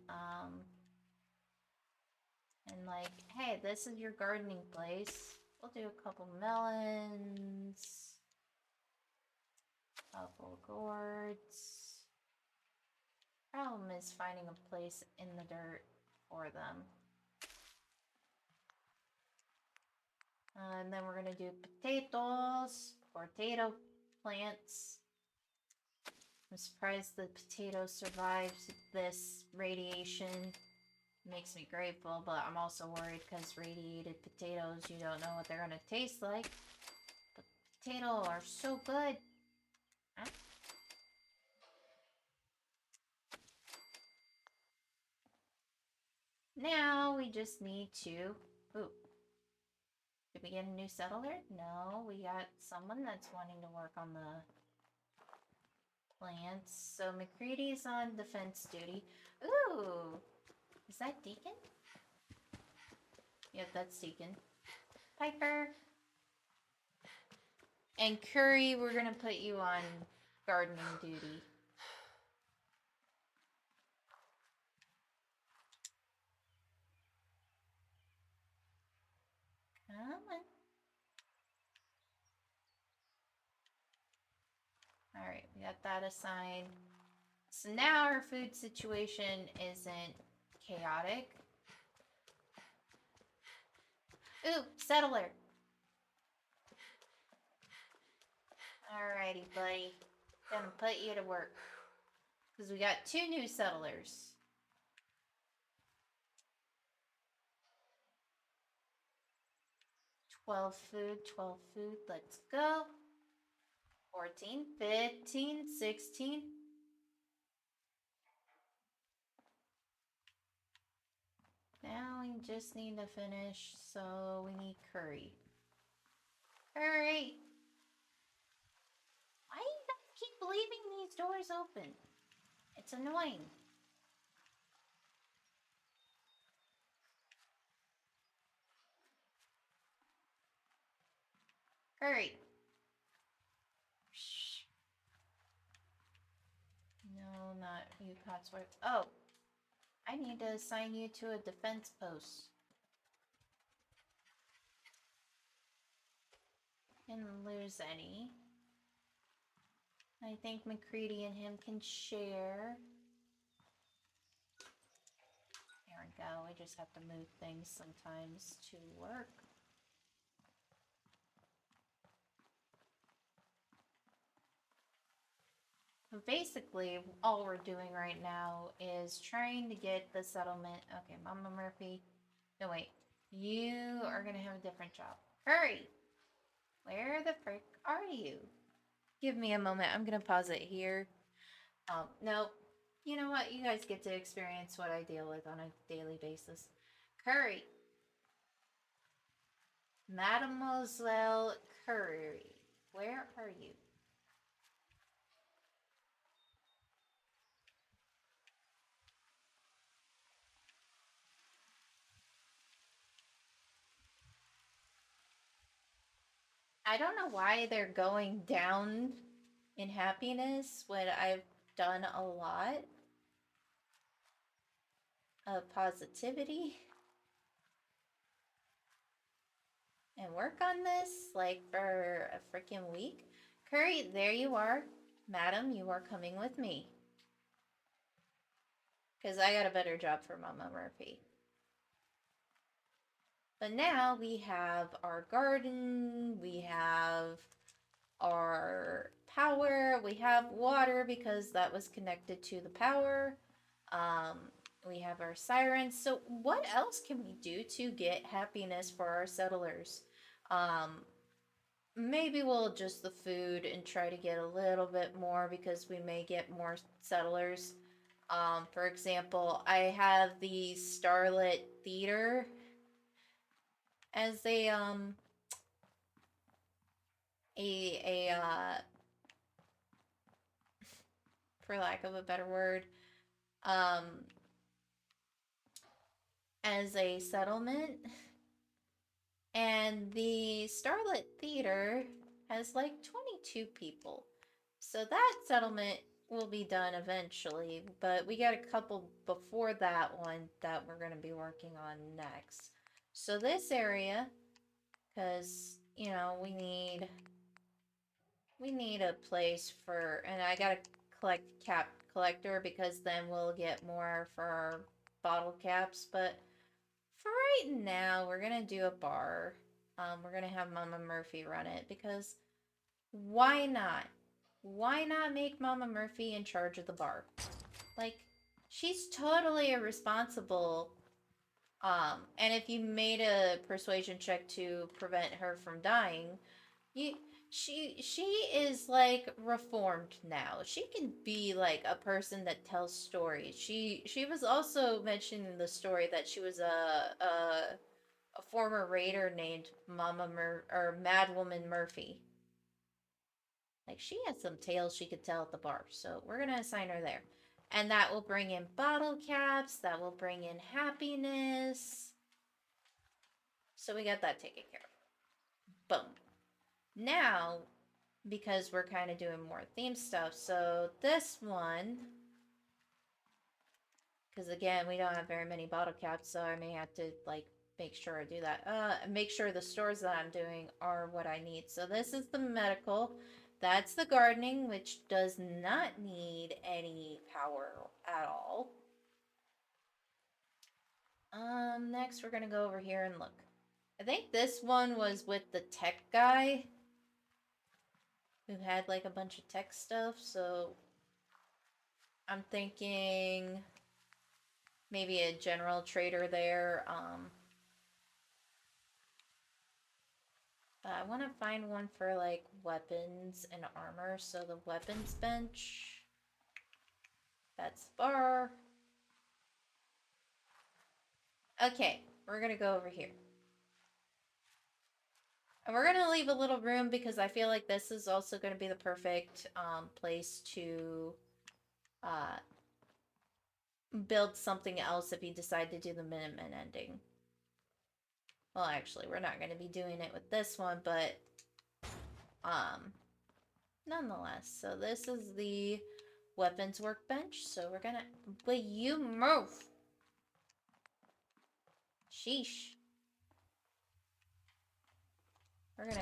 And like, hey, this is your gardening place. We'll do a couple melons, couple gourds. Problem is finding a place in the dirt for them. And then we're gonna do potatoes, potato plants. I'm surprised the potatoes survived this radiation. Makes me grateful, but I'm also worried because radiated potatoes, you don't know what they're gonna taste like. But potatoes are so good. Huh? Now we just need to... Ooh. Did we get a new settler? No, we got someone that's wanting to work on the plants. So McCready's on defense duty. Ooh! Is that Deacon? Yep, that's Deacon. Piper! And Curry, we're gonna put you on gardening duty. Come on. Alright, we got that assigned. So now our food situation isn't chaotic. Ooh, settler. Alrighty, buddy. Gonna put you to work. Because we got 2 new settlers. 12 food, 12 food. Let's go. 14, 15, 16. Now we just need to finish, so we need curry. Curry! Why do you guys keep leaving these doors open? It's annoying. Curry! Shh. No, not you, Cotsworth. Oh! I need to assign you to a defense post. Didn't lose any. I think McCready and him can share. There we go. We just have to move things sometimes to work. Basically, all we're doing right now is trying to get the settlement. Okay, Mama Murphy. No, wait. You are going to have a different job. Hurry! Where the frick are you? Give me a moment. I'm going to pause it here. No. You know what? You guys get to experience what I deal with on a daily basis. Curry. Mademoiselle Curry. Where are you? I don't know why they're going down in happiness when I've done a lot of positivity and work on this like for a freaking week. Curry, there you are. Madam, you are coming with me. Because I got a better job for Mama Murphy. But now we have our garden, we have our power, we have water because that was connected to the power. We have our sirens. So what else can we do to get happiness for our settlers? Maybe we'll adjust the food and try to get a little bit more because we may get more settlers. For example, I have the Starlit Theater as a for lack of a better word, as a settlement. And the Starlit Theater has like 22 people. So that settlement will be done eventually, but we got a couple before that one that we're going to be working on next. So this area, because, you know, we need a place for, and I gotta collect cap collector because then we'll get more for our bottle caps. But for right now, we're gonna do a bar. We're gonna have Mama Murphy run it because why not? Why not make Mama Murphy in charge of the bar? Like, she's totally irresponsible. And if you made a persuasion check to prevent her from dying, you she is like reformed now. She can be like a person that tells stories. She was also mentioned in the story that she was a former raider named or Madwoman Murphy. Like she has some tales she could tell at the bar. So we're gonna assign her there. And that will bring in bottle caps, that will bring in happiness. So we got that taken care of. Boom. Now because we're kind of doing more theme stuff. So this one, because again, we don't have very many bottle caps, so I may have to like make sure I do that. Make sure the stores that I'm doing are what I need. So this is the medical. That's the gardening, which does not need any power at all. Next we're gonna go over here and look. I think this one was with the tech guy who had like a bunch of tech stuff, so I'm thinking maybe a general trader there. I want to find one for like weapons and armor. So the weapons bench, that's bar. Okay, we're gonna go over here. And we're gonna leave a little room because I feel like this is also gonna be the perfect place to build something else if you decide to do the Minutemen ending. Well, actually, we're not going to be doing it with this one, but nonetheless. So this is the weapons workbench. So we're gonna, will you move? Sheesh. We're gonna,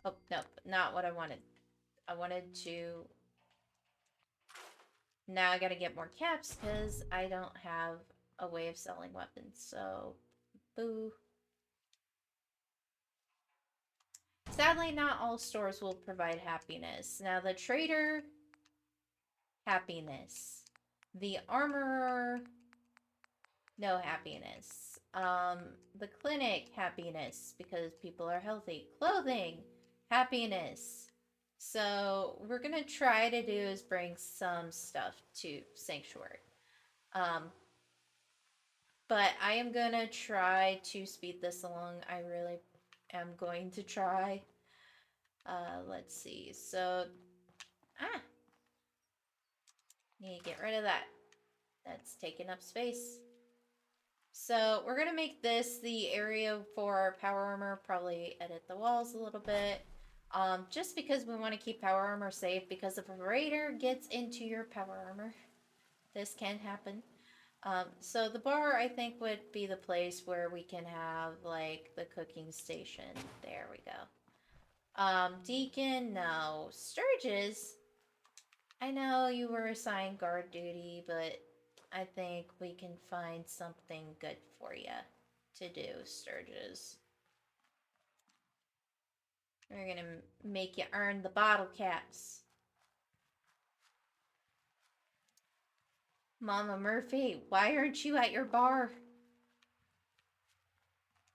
oh, no, not what I wanted. I wanted to, now I gotta get more caps because I don't have a way of selling weapons. So, boo. Sadly, not all stores will provide happiness. Now, the trader, happiness. The armorer, no happiness. The clinic, happiness, because people are healthy. Clothing, happiness. So, we're gonna try to do is bring some stuff to Sanctuary. But I am gonna try to speed this along. I really am going to try. Let's see. So, need to get rid of that. That's taking up space. So we're gonna make this the area for our power armor. Probably edit the walls a little bit. Just because we want to keep power armor safe, because if a raider gets into your power armor, this can happen. So the bar, I think, would be the place where we can have, like, the cooking station. There we go. Deacon, no. Sturges, I know you were assigned guard duty, but I think we can find something good for you to do, Sturges. We're gonna make you earn the bottle caps. Mama Murphy, why aren't you at your bar?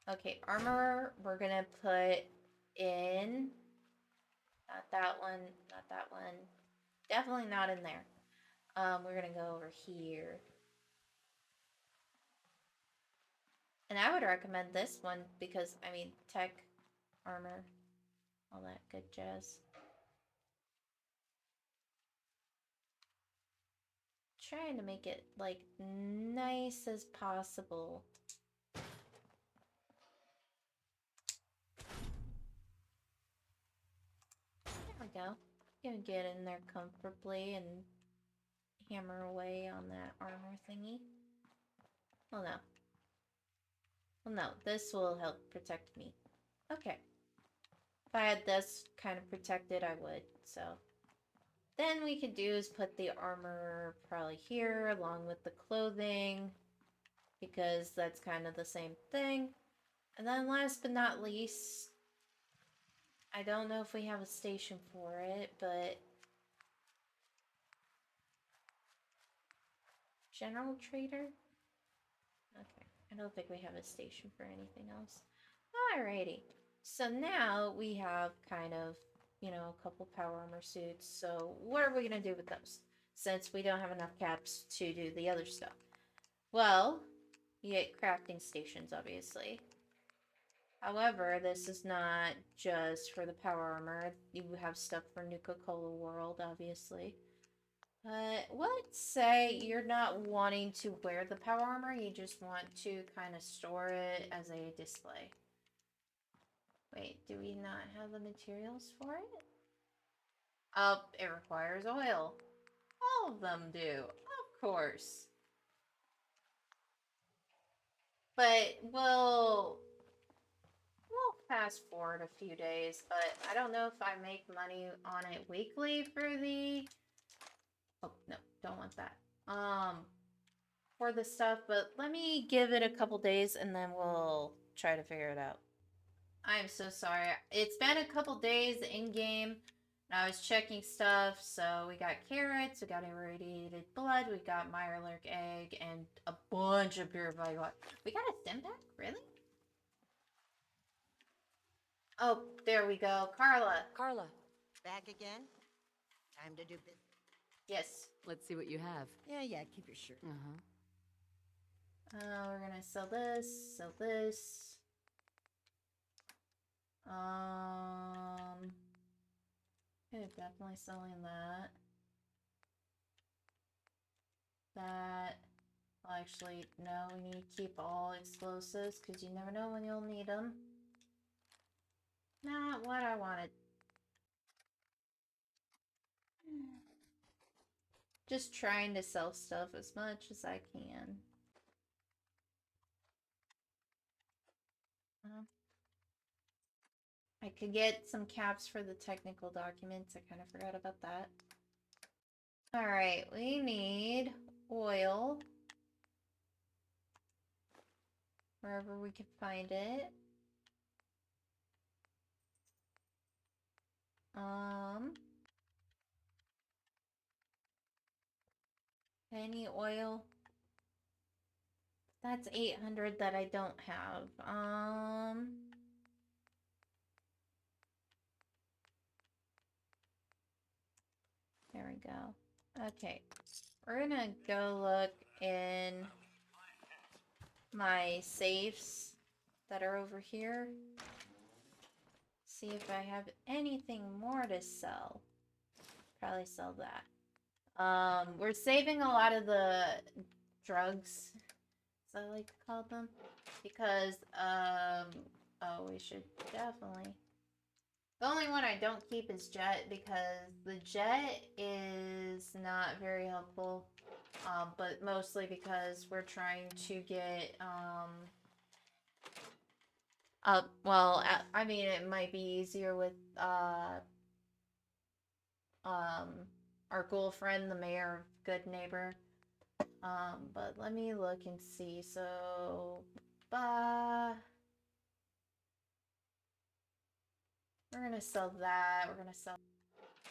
Okay, armor, we're gonna put in, not that one, not that one. Definitely not in there. We're gonna go over here. And I would recommend this one because, I mean, tech, armor, all that good jazz. Trying to make it, like, nice as possible. There we go. Gonna get in there comfortably and hammer away on that armor thingy. Well, no. Well, no. This will help protect me. Okay. If I had this kind of protected, I would. So then we could do is put the armor probably here along with the clothing, because that's kind of the same thing. And then last but not least, I don't know if we have a station for it, but general trader? Okay, I don't think we have a station for anything else. Alrighty, so now we have kind of, you know, a couple power armor suits. So what are we gonna do with those? Since we don't have enough caps to do the other stuff. Well, you get crafting stations, obviously. However, this is not just for the power armor. You have stuff for Nuka-Cola World, obviously. But let's say you're not wanting to wear the power armor, you just want to kind of store it as a display. Wait, do we not have the materials for it? Oh, it requires oil. All of them do, of course. But we'll fast forward a few days, but I don't know if I make money on it weekly for the... Oh, no, don't want that. For the stuff, but let me give it a couple days and then we'll try to figure it out. I'm so sorry. It's been a couple days in game, and I was checking stuff. So we got carrots, we got irradiated blood, we got Mirelurk egg, and a bunch of purified water. We got a stim pack? Really? Oh, there we go. Carla.
Carla. Back again? Time to do business.
Yes.
Let's see what you have.
Yeah, keep your shirt.
We're gonna sell this, sell this. Okay, definitely selling that. That. Well, actually, no, we need to keep all explosives because you never know when you'll need them. Not what I wanted. Just trying to sell stuff as much as I can. I could get some caps for the technical documents. I kind of forgot about that. Alright, we need oil. Wherever we can find it. Any oil? That's 800 that I don't have. There we go. Okay. We're gonna go look in my safes that are over here. See if I have anything more to sell. Probably sell that. We're saving a lot of the drugs, as I like to call them, because, oh, we should definitely... The only one I don't keep is Jet, because the Jet is not very helpful, but mostly because we're trying to get, well, I mean, it might be easier with, our ghoul friend, the mayor of Good Neighbor. But let me look and see. So, we're gonna sell that. We're gonna sell...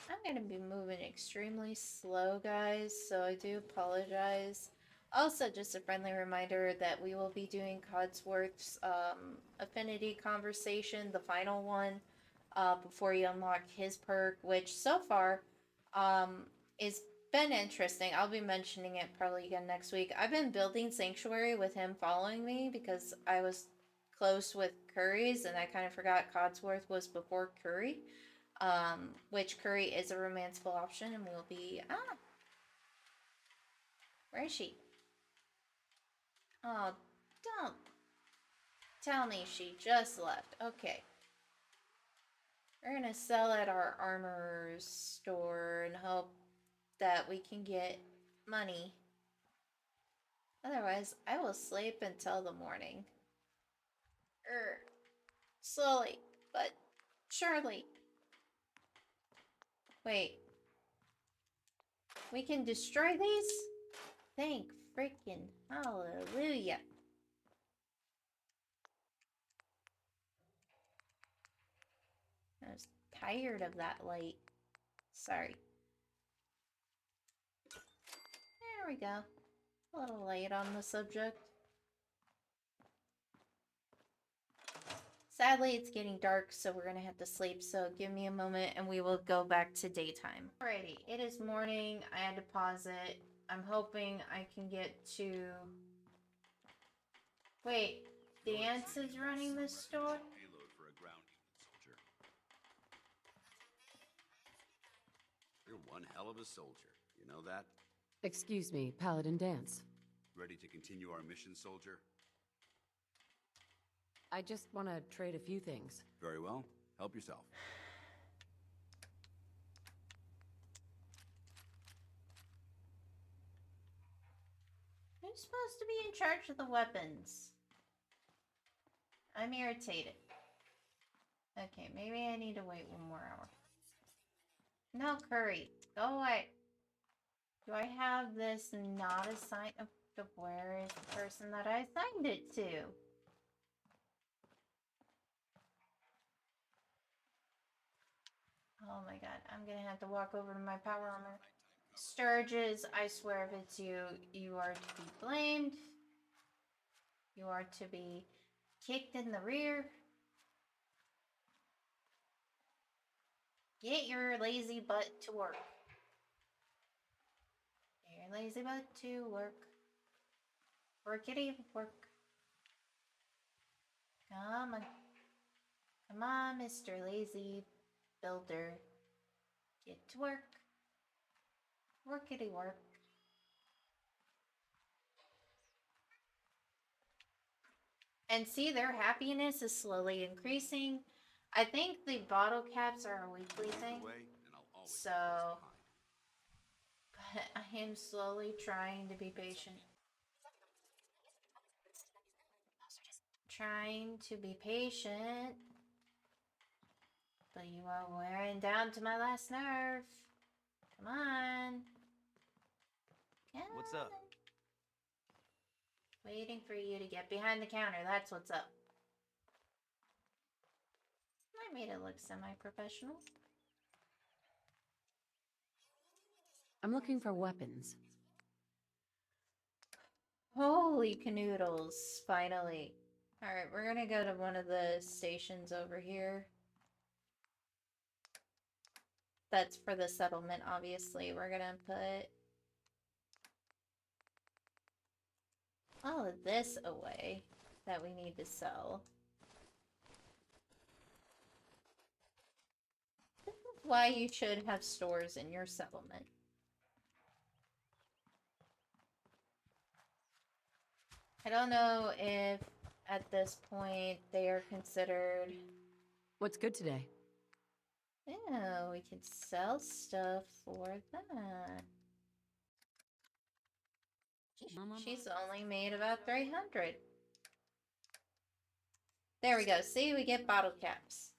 I'm gonna be moving extremely slow, guys, so I do apologize. Also, just a friendly reminder that we will be doing Codsworth's affinity conversation, the final one, before you unlock his perk, which so far is been interesting. I'll be mentioning it probably again next week. I've been building Sanctuary with him following me because I was close with Curry's and I kind of forgot Codsworth was before Curry. Which Curry is a romanceable option and will be... Where is she? Oh, don't tell me she just left. Okay. We're gonna sell at our armorer's store and hope that we can get money. Otherwise, I will sleep until the morning. Slowly, but surely. Wait, we can destroy these? Thank freaking hallelujah. I was tired of that light. Sorry. There we go. A little light on the subject. Sadly, it's getting dark, so we're gonna have to sleep. So give me a moment and we will go back to daytime. Alrighty, it is morning. I had to pause it. I'm hoping I can get to... Wait, Dance is running this store?
Payload for a ground unit, soldier. You're one hell of a soldier. You know that?
Excuse me, Paladin Dance.
Ready to continue our mission, soldier?
I just want to trade a few things.
Very well. Help yourself.
Who's supposed to be in charge of the weapons? I'm irritated. Okay, maybe I need to wait one more hour. No, Curry. Go away. Do I have this not assigned? Oh, where is the person that I assigned it to? Oh my god, I'm gonna have to walk over to my power armor. Sturges, I swear if it's you, you are to be blamed. You are to be kicked in the rear. Get your lazy butt to work. Get your lazy butt to work. Workity work. Come on. Come on, Mr. Lazy Builder. Get to work. Workity work. And see, their happiness is slowly increasing. I think the bottle caps are a weekly thing. So, but I am slowly trying to be patient. Trying to be patient. But you are wearing down to my last nerve. Come on.
What's up?
Waiting for you to get behind the counter. That's what's up. I made it look semi-professional.
I'm looking for weapons.
Holy canoodles, finally. Alright, we're gonna go to one of the stations over here. That's for the settlement, obviously. We're gonna put all of this away that we need to sell. This is why you should have stores in your settlement. I don't know if at this point they are considered...
What's good today?
Yeah, we can sell stuff for that. She's only made about 300. There we go. See, we get bottle caps.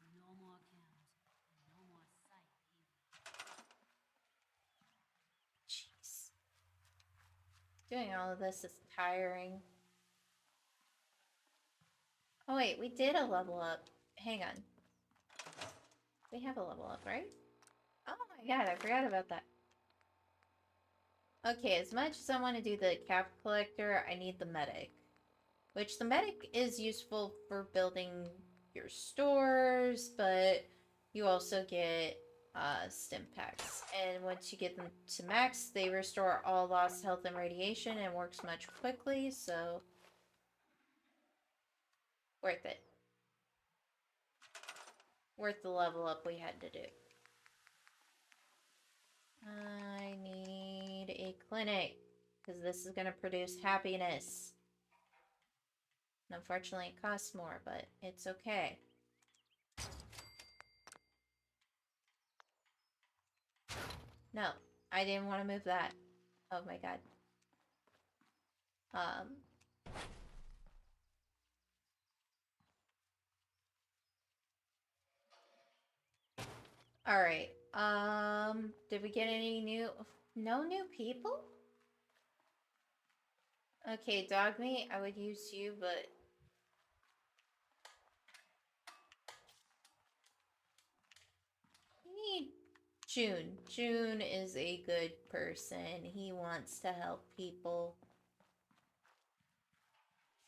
Jeez. Doing all of this is tiring. Oh wait, we did a level up. Hang on. We have a level up, right? Oh my god, I forgot about that. Okay, as much as I want to do the cap collector, I need the medic. Which the medic is useful for building your stores, but you also get stim packs. And once you get them to max, they restore all lost health and radiation and works much quickly, so worth it. Worth the level up we had to do. I need a clinic, because this is going to produce happiness. And unfortunately, it costs more, but it's okay. No, I didn't want to move that. Oh my god. Um. Alright. Did we get any new... No new people? Okay, dog meat, I would use you, but... We need June. June is a good person. He wants to help people.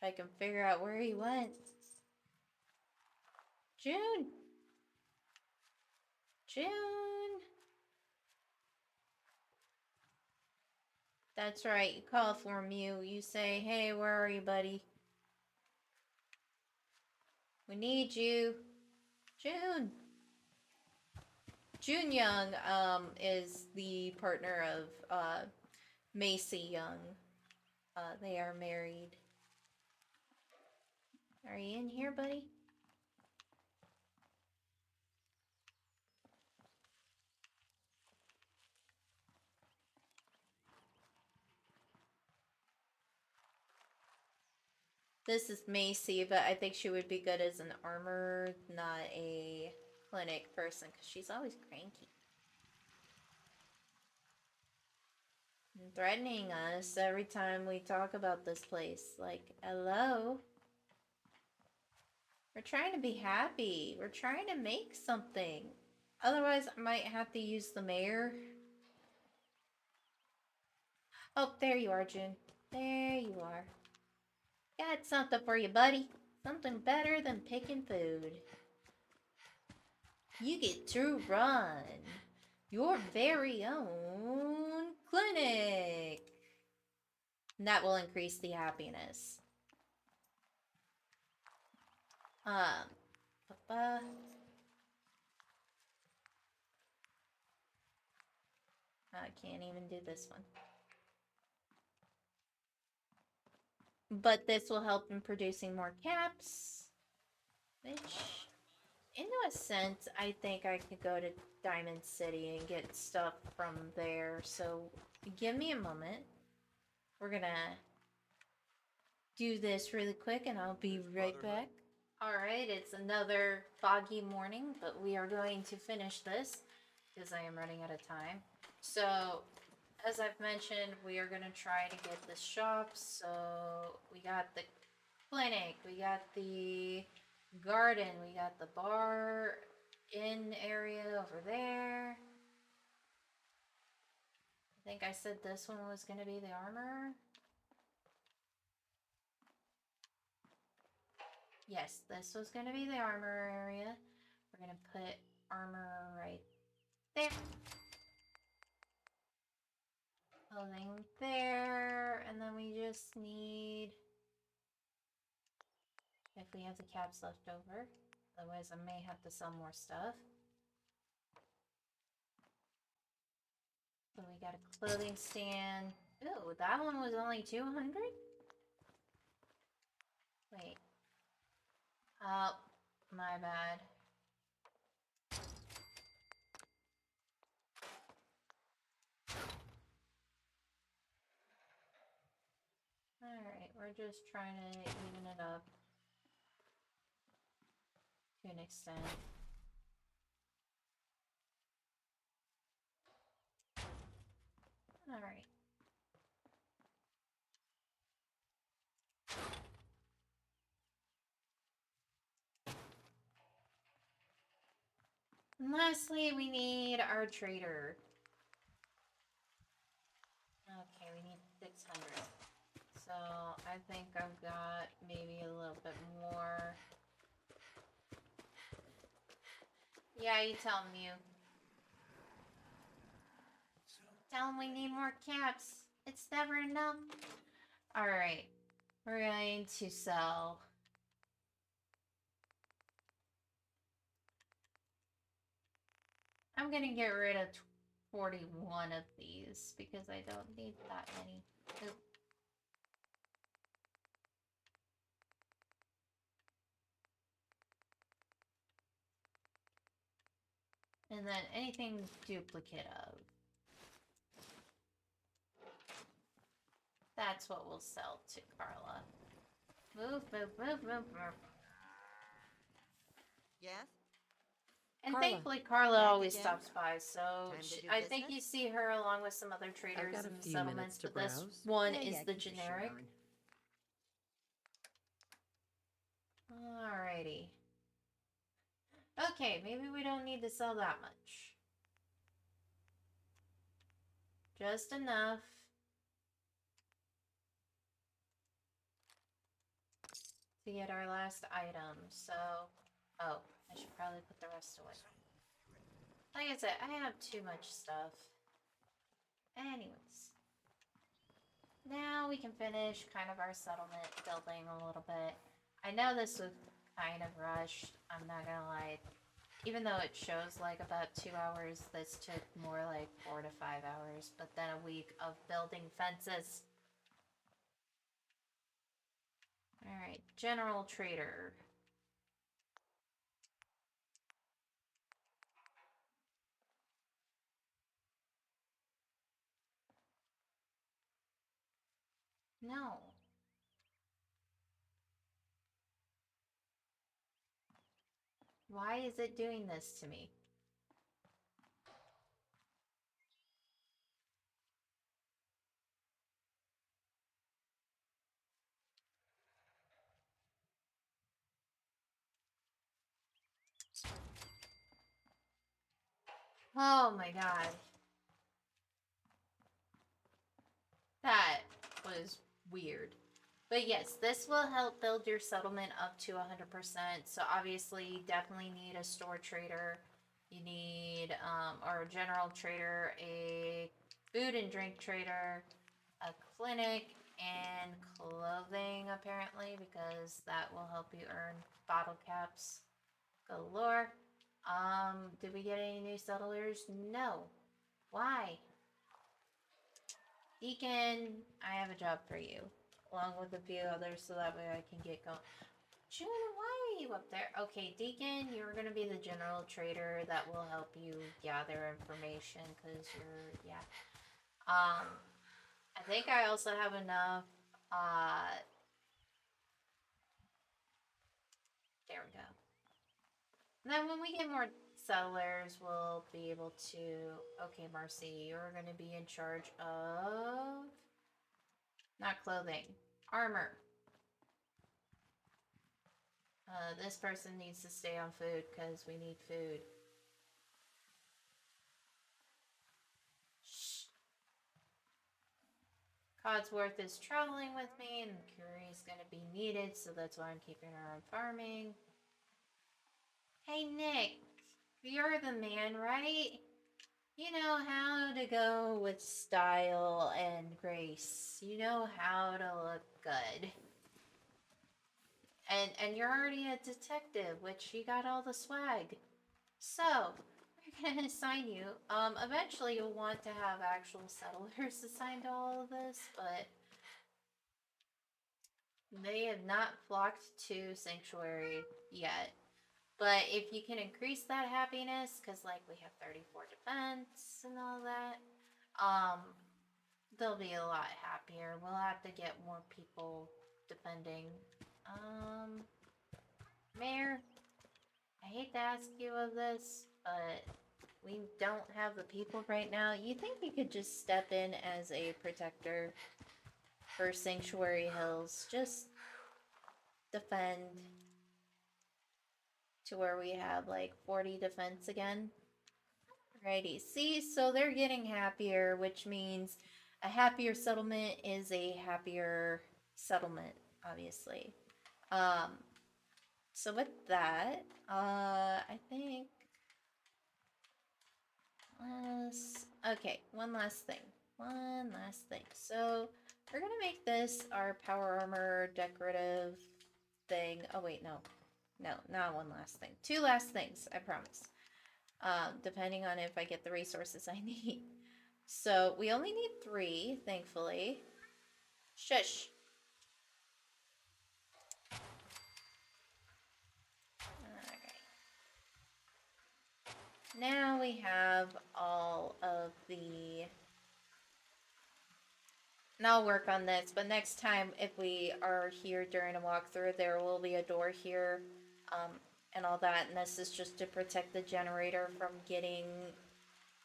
If I can figure out where he went. June! June! That's right, you call for Mew. You say, hey, where are you, buddy? We need you. June! June Young, is the partner of, Macy Young. They are married. Are you in here, buddy? This is Macy, but I think she would be good as an armor, not a clinic person, because she's always cranky. And threatening us every time we talk about this place. Like, hello? We're trying to be happy. We're trying to make something. Otherwise, I might have to use the mayor. Oh, there you are, June. There you are. Got something for you, buddy. Something better than picking food. You get to run your very own clinic. And that will increase the happiness. Papa. I can't even do this one. But this will help in producing more caps. Which, into a sense, I think I could go to Diamond City and get stuff from there. So, give me a moment. We're gonna do this really quick and I'll be right back. Alright, it's another foggy morning, but we are going to finish this because I am running out of time. So, as I've mentioned, we are going to try to get the shop. So, we got the clinic, we got the garden, we got the bar in area over there. I think I said this one was going to be the armor. Yes, this was going to be the armor area. We're going to put armor right there. Clothing there. And then we just need... if we have the caps left over. Otherwise, I may have to sell more stuff. So we got a clothing stand. Ooh, that one was only 200? Wait. Oh, my bad. Alright, we're just trying to even it up to an extent. Alright. And lastly, we need our trader. Okay, we need 600. So, I think I've got maybe a little bit more. Yeah, you tell him, you. Tell him we need more caps. It's never enough. Alright. We're going to sell... I'm gonna get rid of 41 of these because I don't need that many. Oop. And then anything duplicate of. That's what we'll sell to Carla. Move, move, move, move, move.
Yes?
And
Carla.
thankfully, Carla
Back
always
again?
stops by, so
Time to do
I think you
business?
see her along with some other traders
got a
in the
few
settlements,
minutes to
but this
browse.
one
Yeah,
is
yeah,
the
keep your shirt
generic.
on.
Alrighty. Okay, maybe we don't need to sell that much. Just enough to get our last item. So, oh, I should probably put the rest away. Like I said, I have too much stuff. Anyways. Now we can finish kind of our settlement building a little bit. I know this was kind of rushed, I'm not gonna lie. Even though it shows like about 2 hours, this took more like 4 to 5 hours, but then a week of building fences. Alright, General Trader. No. Why is it doing this to me? Oh my god. That was weird. But yes, this will help build your settlement up to 100%. So obviously, you definitely need a store trader. You need, or a general trader, a food and drink trader, a clinic, and clothing, apparently, because that will help you earn bottle caps galore. Did we get any new settlers? No. Why? Deacon, I have a job for you, along with a few others, so that way I can get going. Juna, why are you up there? Okay, Deacon, you're gonna be the general trader that will help you gather information, because you're, yeah. I think I also have enough, there we go. And then when we get more settlers, we'll be able to, okay, Marcy, you're gonna be in charge of, not clothing, armor. This person needs to stay on food because we need food. Shh. Codsworth is traveling with me and Curie is going to be needed, so that's why I'm keeping her on farming. Hey Nick, you're the man, right? You know how to go with style and grace. You know how to look good. And you're already a detective, which you got all the swag. So, we're gonna assign you. Eventually you'll want to have actual settlers assigned to all of this, but they have not flocked to Sanctuary yet. But if you can increase that happiness, because like we have 34 defense and all that, they'll be a lot happier. We'll have to get more people defending. Mayor, I hate to ask you of this, but we don't have the people right now. You think you could just step in as a protector for Sanctuary Hills? Just defend to where we have like 40 defense again. Alrighty, see, so they're getting happier, which means a happier settlement is a happier settlement, obviously. So with that, I think okay, one last thing. One last thing. So we're gonna make this our power armor decorative thing. Oh wait, no. No, not one last thing. Two last things, I promise. Depending on if I get the resources I need. So we only need 3, thankfully. Shush. Alright. Now we have all of the And I'll work on this, but next time if we are here during a walkthrough, there will be a door here, and all that, and this is just to protect the generator from getting,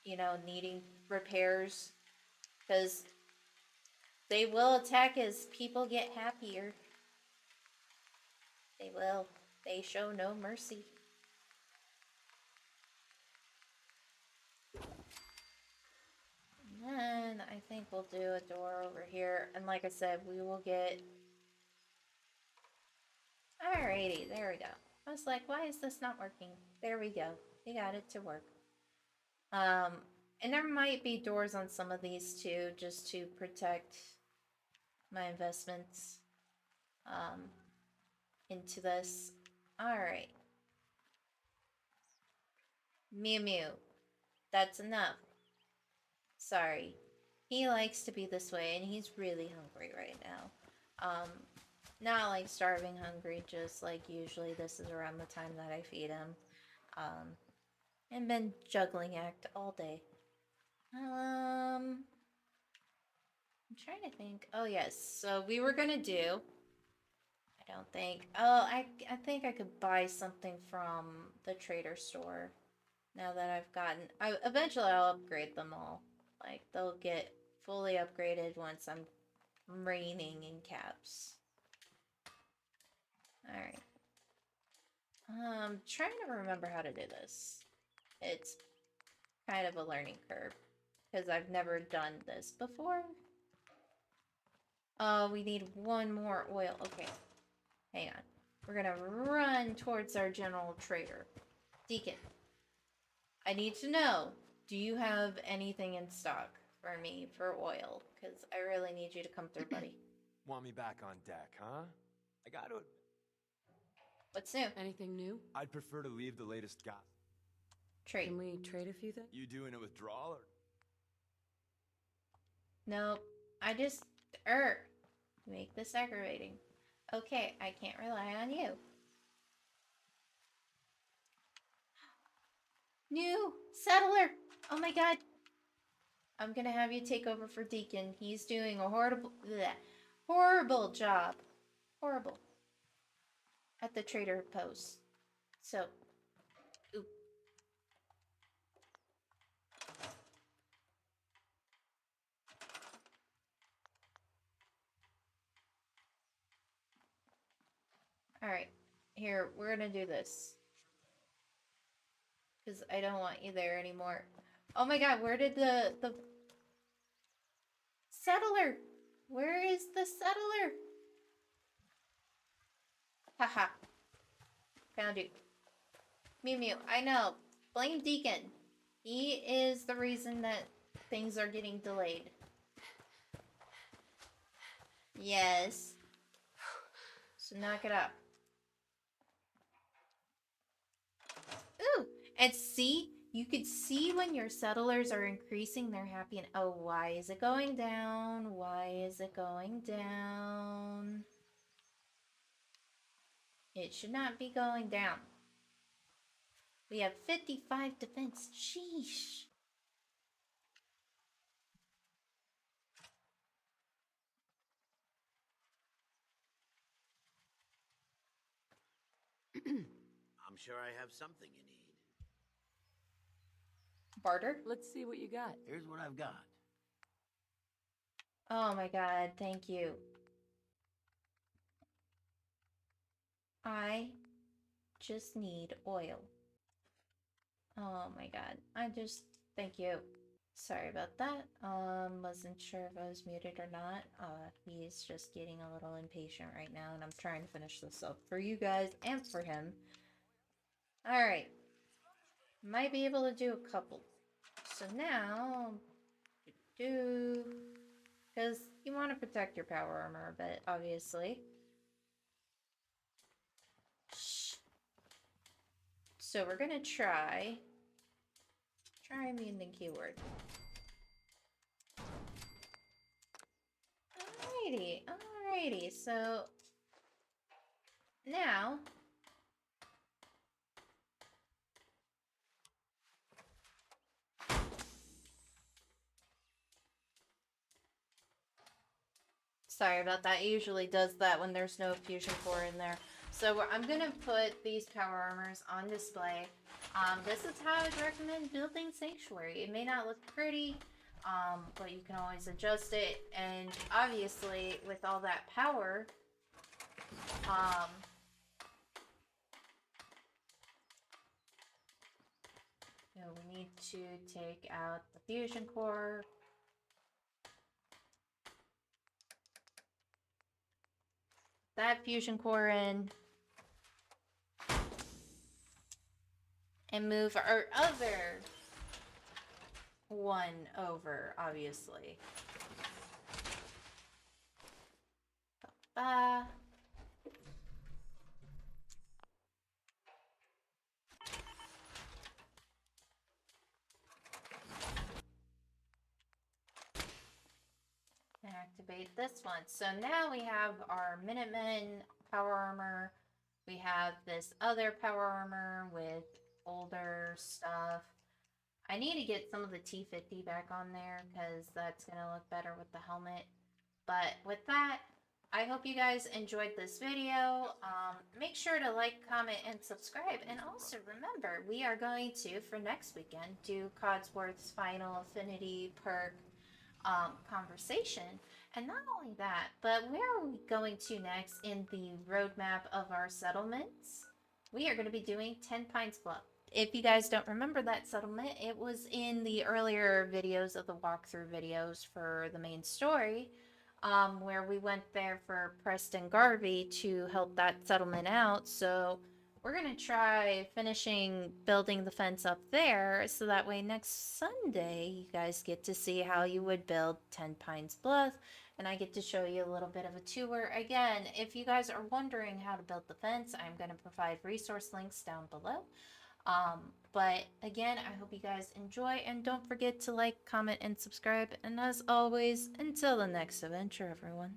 needing repairs, because they will attack as people get happier. They will. They show no mercy. And then I think we'll do a door over here, and like I said, we will get... Alrighty, there we go. I was like, why is this not working? There we go. We got it to work. And there might be doors on some of these too, just to protect my investments, into this. Alright. Mew Mew. That's enough. Sorry. He likes to be this way, and he's really hungry right now. Not like starving hungry, just like usually this is around the time that I feed him. And been juggling act all day. I'm trying to think. Oh yes, so we were gonna do... I don't think... Oh, I think I could buy something from the trader store. Now that I've gotten... eventually I'll upgrade them all. Like, they'll get fully upgraded once I'm reigning in caps. Alright. Trying to remember how to do this. It's kind of a learning curve, because I've never done this before. We need one more oil. Okay. Hang on. We're gonna run towards our general trader. Deacon, I need to know, do you have anything in stock for me for oil? Because I really need you to come through, buddy.
Want me back on deck, huh? I gotta...
What's new?
Anything new?
I'd prefer to leave the latest gossip.
Trade.
Can we trade a few things?
You doing a withdrawal or...
Nope. I just... make this aggravating. Okay, I can't rely on you. New settler! Oh my god. I'm gonna have you take over for Deacon. He's doing a horrible job. Horrible. At the trader post. So, oop. Alright. Here, we're gonna do this. Because I don't want you there anymore. Oh my god, where did the settler? Where is the settler? Haha. Found you. Mew Mew, I know. Blame Deacon. He is the reason that things are getting delayed. Yes. So knock it up. Ooh! And see? You could see when your settlers are increasing their happiness. Oh, why is it going down? Why is it going down? It should not be going down. We have 55 defense. Sheesh.
I'm sure I have something you need.
Barter?
Let's see what you got.
Here's what I've got.
Oh my god, thank you. I just need oil. Oh my god. Thank you. Sorry about that. Wasn't sure if I was muted or not. He's just getting a little impatient right now, and I'm trying to finish this up for you guys and for him. Alright. Might be able to do a couple. So now, because you want to protect your power armor a bit, obviously. Shh. So we're gonna try mutant keyword. Alrighty, so now Sorry about that. It usually does that when there's no fusion core in there. So I'm gonna put these power armors on display. This is how I'd recommend building Sanctuary. It may not look pretty, but you can always adjust it. And obviously, with all that power, we need to take out the fusion core. That fusion core in. And move our other one over, obviously. Ba. Activate this one. So now we have our Minutemen power armor. We have this other power armor with older stuff. I need to get some of the T50 back on there because that's going to look better with the helmet. But with that, I hope you guys enjoyed this video. Make sure to like, comment, and subscribe. And also remember, we are going to, for next weekend, do Codsworth's final affinity perk conversation. And not only that, but where are we going to next in the roadmap of our settlements? We are going to be doing 10 Pines Bluff. If you guys don't remember that settlement, it was in the earlier videos of the walkthrough videos for the main story, where we went there for Preston Garvey to help that settlement out. So we're going to try finishing building the fence up there, so that way next Sunday you guys get to see how you would build 10 Pines Bluff, and I get to show you a little bit of a tour. Again, if you guys are wondering how to build the fence, I'm going to provide resource links down below. But again, I hope you guys enjoy, and don't forget to like, comment, and subscribe. And as always, until the next adventure, everyone.